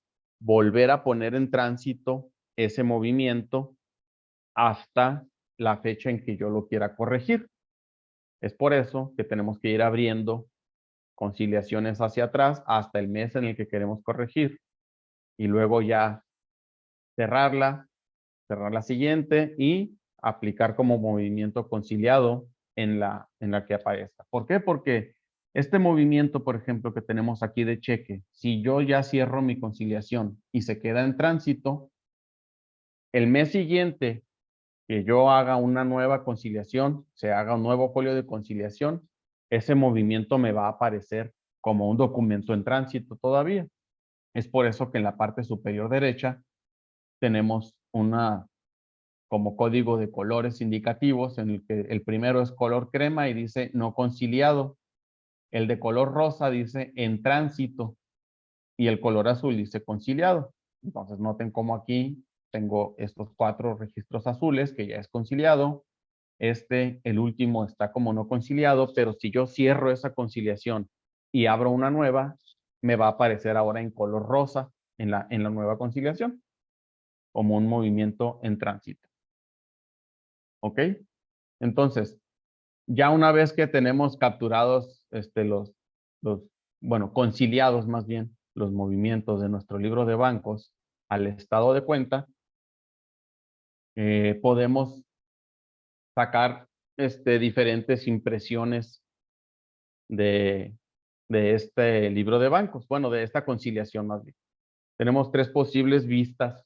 volver a poner en tránsito ese movimiento hasta la fecha en que yo lo quiera corregir. Es por eso que tenemos que ir abriendo conciliaciones hacia atrás hasta el mes en el que queremos corregir y luego ya cerrarla, cerrar la siguiente y aplicar como movimiento conciliado en la que aparezca. ¿Por qué? Porque este movimiento, por ejemplo, que tenemos aquí de cheque, si yo ya cierro mi conciliación y se queda en tránsito, el mes siguiente que yo haga una nueva conciliación, se haga un nuevo folio de conciliación, ese movimiento me va a aparecer como un documento en tránsito todavía. Es por eso que en la parte superior derecha tenemos una como código de colores indicativos en el que el primero es color crema y dice no conciliado. El de color rosa dice en tránsito y el color azul dice conciliado. Entonces noten cómo aquí tengo estos 4 registros azules que ya es conciliado. El último está como no conciliado, pero si yo cierro esa conciliación y abro una nueva, me va a aparecer ahora en color rosa en la nueva conciliación, como un movimiento en tránsito. ¿Ok? Entonces, ya una vez que tenemos capturados bueno, conciliados más bien los movimientos de nuestro libro de bancos al estado de cuenta, podemos sacar diferentes impresiones de, de este libro de bancos, bueno, de esta conciliación más bien. Tenemos 3 posibles vistas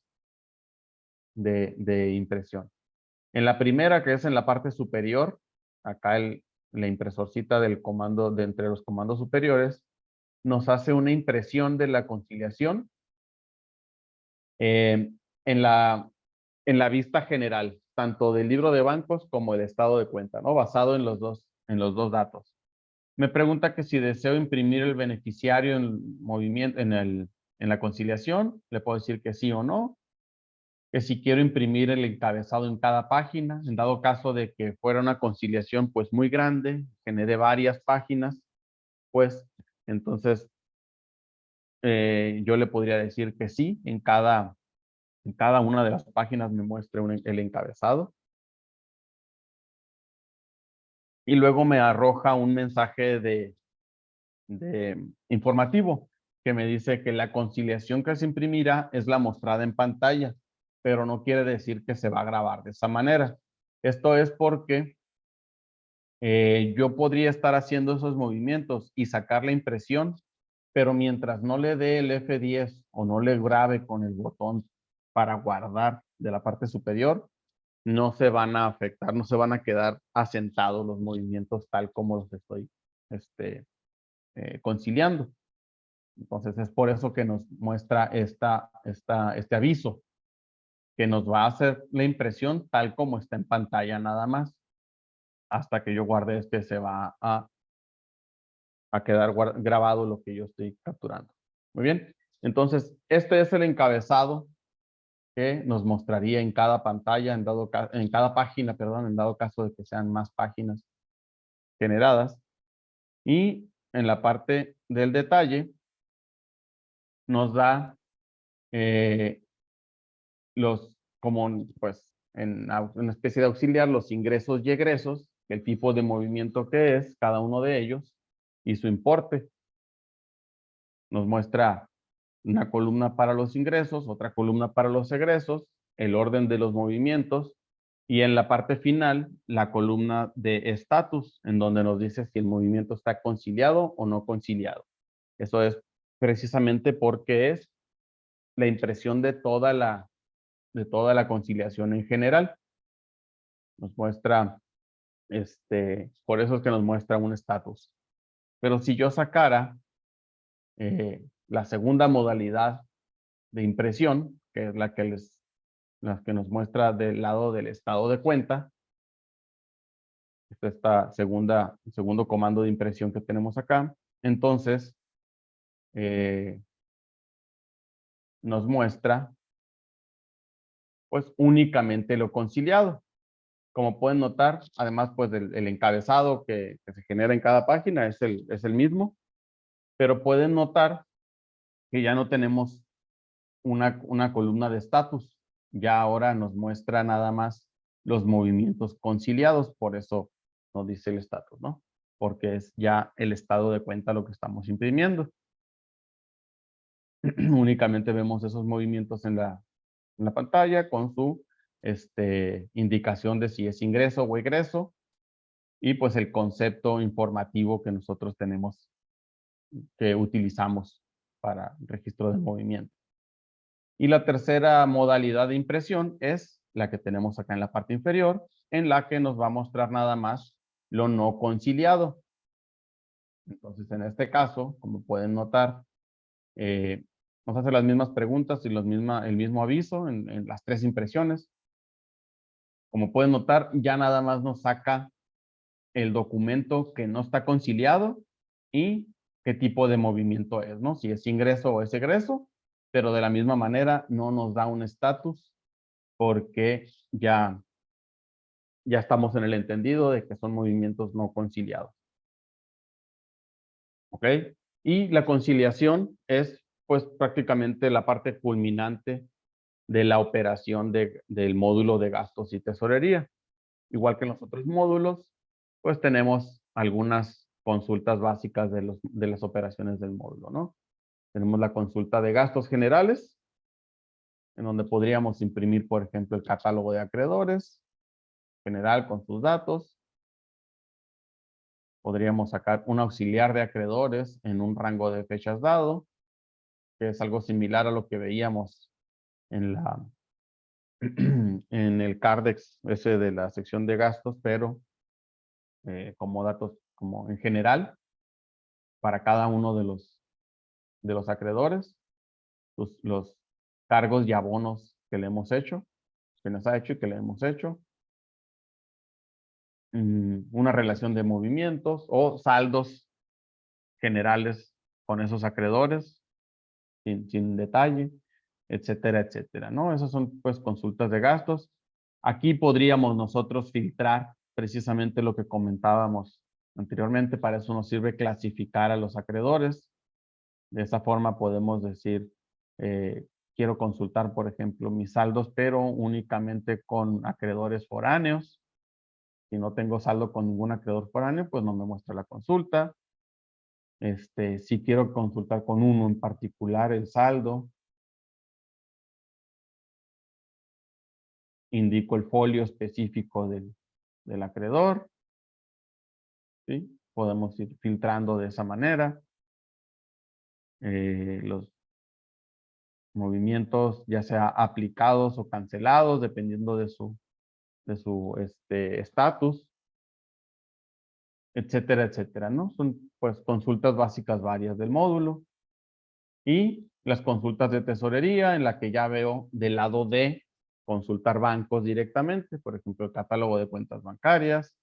de impresión. En la primera, que es en la parte superior, acá la impresorcita del comando, de entre los comandos superiores, nos hace una impresión de la conciliación eh, en la vista general, tanto del libro de bancos como el estado de cuenta, ¿no? Basado en los dos datos. Me pregunta que si deseo imprimir el beneficiario en movimiento, en la conciliación, le puedo decir que sí o no, que si quiero imprimir el encabezado en cada página, en dado caso de que fuera una conciliación pues muy grande, genere varias páginas, pues entonces yo le podría decir que sí, en cada una de las páginas me muestre el encabezado. Y luego me arroja un mensaje de informativo que me dice que la conciliación que se imprimirá es la mostrada en pantalla, pero no quiere decir que se va a grabar de esa manera. Esto es porque yo podría estar haciendo esos movimientos y sacar la impresión, pero mientras no le dé el F10 o no le grabe con el botón para guardar de la parte superior, no se van a afectar, no se van a quedar asentados los movimientos tal como los estoy conciliando. Entonces es por eso que nos muestra este aviso, que nos va a hacer la impresión tal como está en pantalla nada más. Hasta que yo guarde se va a quedar grabado lo que yo estoy capturando. Muy bien. Entonces, este es el encabezado que nos mostraría en cada pantalla, en cada página, perdón, en dado caso de que sean más páginas generadas. Y en la parte del detalle nos da como pues en una especie de auxiliar, los ingresos y egresos, el tipo de movimiento que es cada uno de ellos y su importe. Nos muestra una columna para los ingresos, otra columna para los egresos, el orden de los movimientos y en la parte final la columna de estatus, en donde nos dice si el movimiento está conciliado o no conciliado. Eso es precisamente porque es la impresión de toda la conciliación en general. Nos muestra, por eso es que nos muestra un estatus. Pero si yo sacara la segunda modalidad de impresión, que es la que les las que nos muestra del lado del estado de cuenta. Esta segundo comando de impresión que tenemos acá. Entonces, nos muestra pues únicamente lo conciliado. Como pueden notar, además pues el encabezado que se genera en cada página es el mismo, pero pueden notar que ya no tenemos una columna de estatus. Ya ahora nos muestra nada más los movimientos conciliados, por eso nos dice el estatus, ¿no? Porque es ya el estado de cuenta lo que estamos imprimiendo. Únicamente vemos esos movimientos en la pantalla con su indicación de si es ingreso o egreso y pues el concepto informativo que nosotros tenemos, que utilizamos para registro de movimiento. Y la tercera modalidad de impresión es la que tenemos acá en la parte inferior, en la que nos va a mostrar nada más lo no conciliado. Entonces, en este caso, como pueden notar, nos hace las mismas preguntas y el mismo aviso en las tres impresiones. Como pueden notar, ya nada más nos saca el documento que no está conciliado y qué tipo de movimiento es, ¿no? Si es ingreso o es egreso, pero de la misma manera no nos da un estatus porque ya estamos en el entendido de que son movimientos no conciliados. ¿Ok? Y la conciliación es pues prácticamente la parte culminante de la operación del módulo de gastos y tesorería. Igual que en los otros módulos, pues tenemos algunas consultas básicas de las operaciones del módulo, ¿no? Tenemos la consulta de gastos generales, en donde podríamos imprimir, por ejemplo, el catálogo de acreedores general con sus datos. Podríamos sacar un auxiliar de acreedores en un rango de fechas dado, que es algo similar a lo que veíamos en en el CARDEX, ese de la sección de gastos, pero como datos como en general para cada uno de los acreedores, los cargos y abonos que le hemos hecho, que nos ha hecho y que le hemos hecho, una relación de movimientos o saldos generales con esos acreedores, sin detalle, etcétera, etcétera, ¿no? Esas son pues consultas de gastos. Aquí podríamos nosotros filtrar precisamente lo que comentábamos anteriormente. Para eso nos sirve clasificar a los acreedores. De esa forma podemos decir, quiero consultar, por ejemplo, mis saldos, pero únicamente con acreedores foráneos. Si no tengo saldo con ningún acreedor foráneo, pues no me muestra la consulta. Si quiero consultar con uno en particular el saldo, indico el folio específico del acreedor, ¿sí? Podemos ir filtrando de esa manera. Los movimientos, ya sea aplicados o cancelados, dependiendo de su estatus, etcétera, etcétera, ¿no? Son pues consultas básicas varias del módulo. Y las consultas de tesorería, en la que ya veo del lado de consultar bancos directamente, por ejemplo, el catálogo de cuentas bancarias,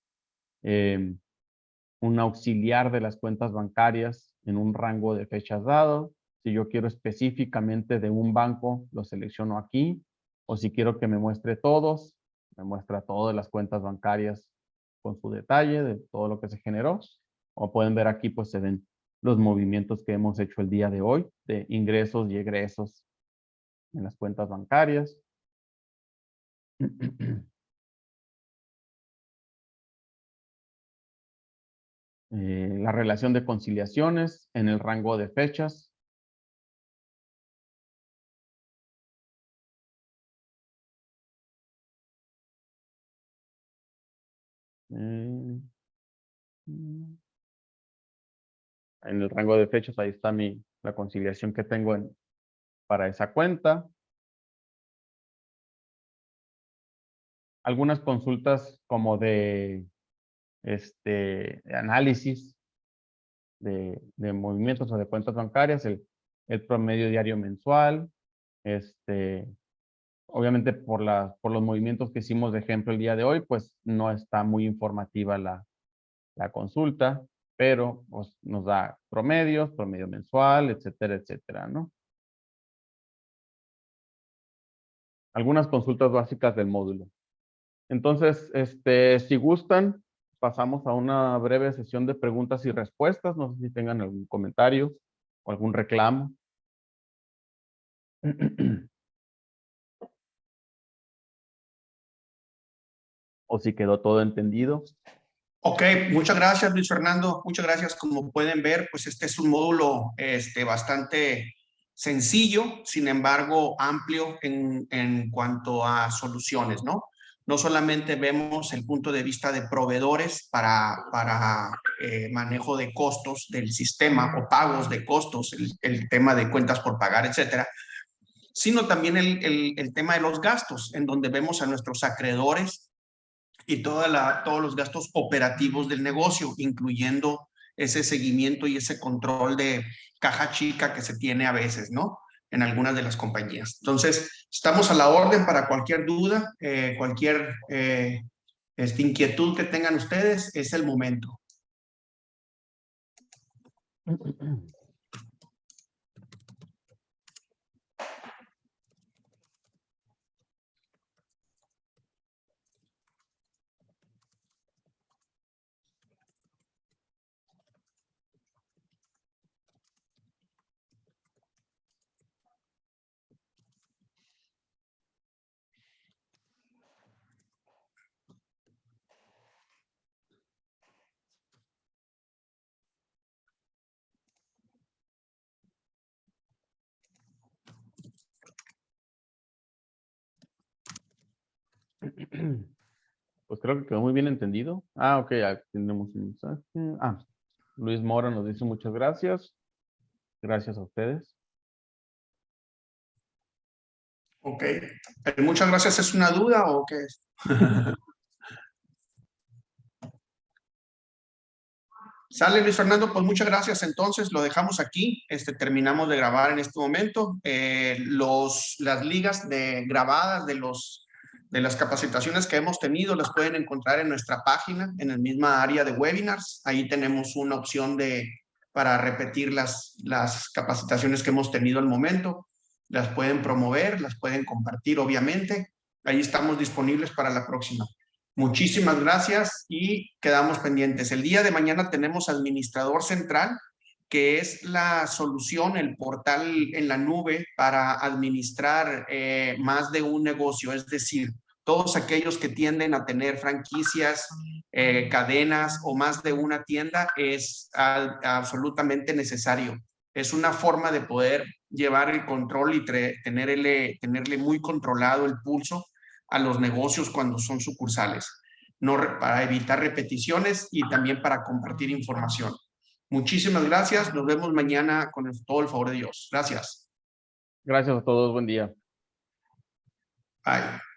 un auxiliar de las cuentas bancarias en un rango de fechas dado. Si yo quiero específicamente de un banco, lo selecciono aquí. O si quiero que me muestre todos, me muestra todas las cuentas bancarias con su detalle de todo lo que se generó. Como pueden ver aquí, pues se ven los movimientos que hemos hecho el día de hoy de ingresos y egresos en las cuentas bancarias. La relación de conciliaciones en el rango de fechas. En el rango de fechas, ahí está la conciliación que tengo para esa cuenta. Algunas consultas como de análisis de movimientos o de cuentas bancarias, el promedio diario mensual, obviamente por los movimientos que hicimos de ejemplo el día de hoy, pues no está muy informativa la consulta, pero pues, nos da promedios, promedio mensual, etcétera, etcétera, ¿no? Algunas consultas básicas del módulo. Entonces, si gustan, pasamos a una breve sesión de preguntas y respuestas. No sé si tengan algún comentario o algún reclamo. O si quedó todo entendido. Ok, muchas gracias, Luis Fernando. Muchas gracias. Como pueden ver, pues este es un módulo bastante sencillo, sin embargo, amplio en cuanto a soluciones, ¿no? No solamente vemos el punto de vista de proveedores para manejo de costos del sistema o pagos de costos, el tema de cuentas por pagar, etcétera, sino también el tema de los gastos, en donde vemos a nuestros acreedores y todos los gastos operativos del negocio, incluyendo ese seguimiento y ese control de caja chica que se tiene a veces, ¿no? En algunas de las compañías. Entonces, estamos a la orden para cualquier duda, cualquier inquietud que tengan ustedes, es el momento. Pues creo que quedó muy bien entendido. Ok, ya tenemos un mensaje. Luis Mora nos dice muchas gracias. Gracias a ustedes. Ok. Muchas gracias. ¿Es una duda o qué es? Sale, Luis Fernando, pues muchas gracias. Entonces lo dejamos aquí. Terminamos de grabar en este momento. Las ligas grabadas de las capacitaciones que hemos tenido las pueden encontrar en nuestra página, en el misma área de webinars. Ahí tenemos una opción para repetir las capacitaciones que hemos tenido al momento. Las pueden promover, las pueden compartir, obviamente. Ahí estamos disponibles para la próxima. Muchísimas gracias y quedamos pendientes. El día de mañana tenemos Administrador Central, que es la solución, el portal en la nube para administrar más de un negocio, es decir, todos aquellos que tienden a tener franquicias, cadenas o más de una tienda, es absolutamente necesario. Es una forma de poder llevar el control y tenerle muy controlado el pulso a los negocios cuando son sucursales, para evitar repeticiones y también para compartir información. Muchísimas gracias. Nos vemos mañana con todo el favor de Dios. Gracias. Gracias a todos. Buen día. Bye.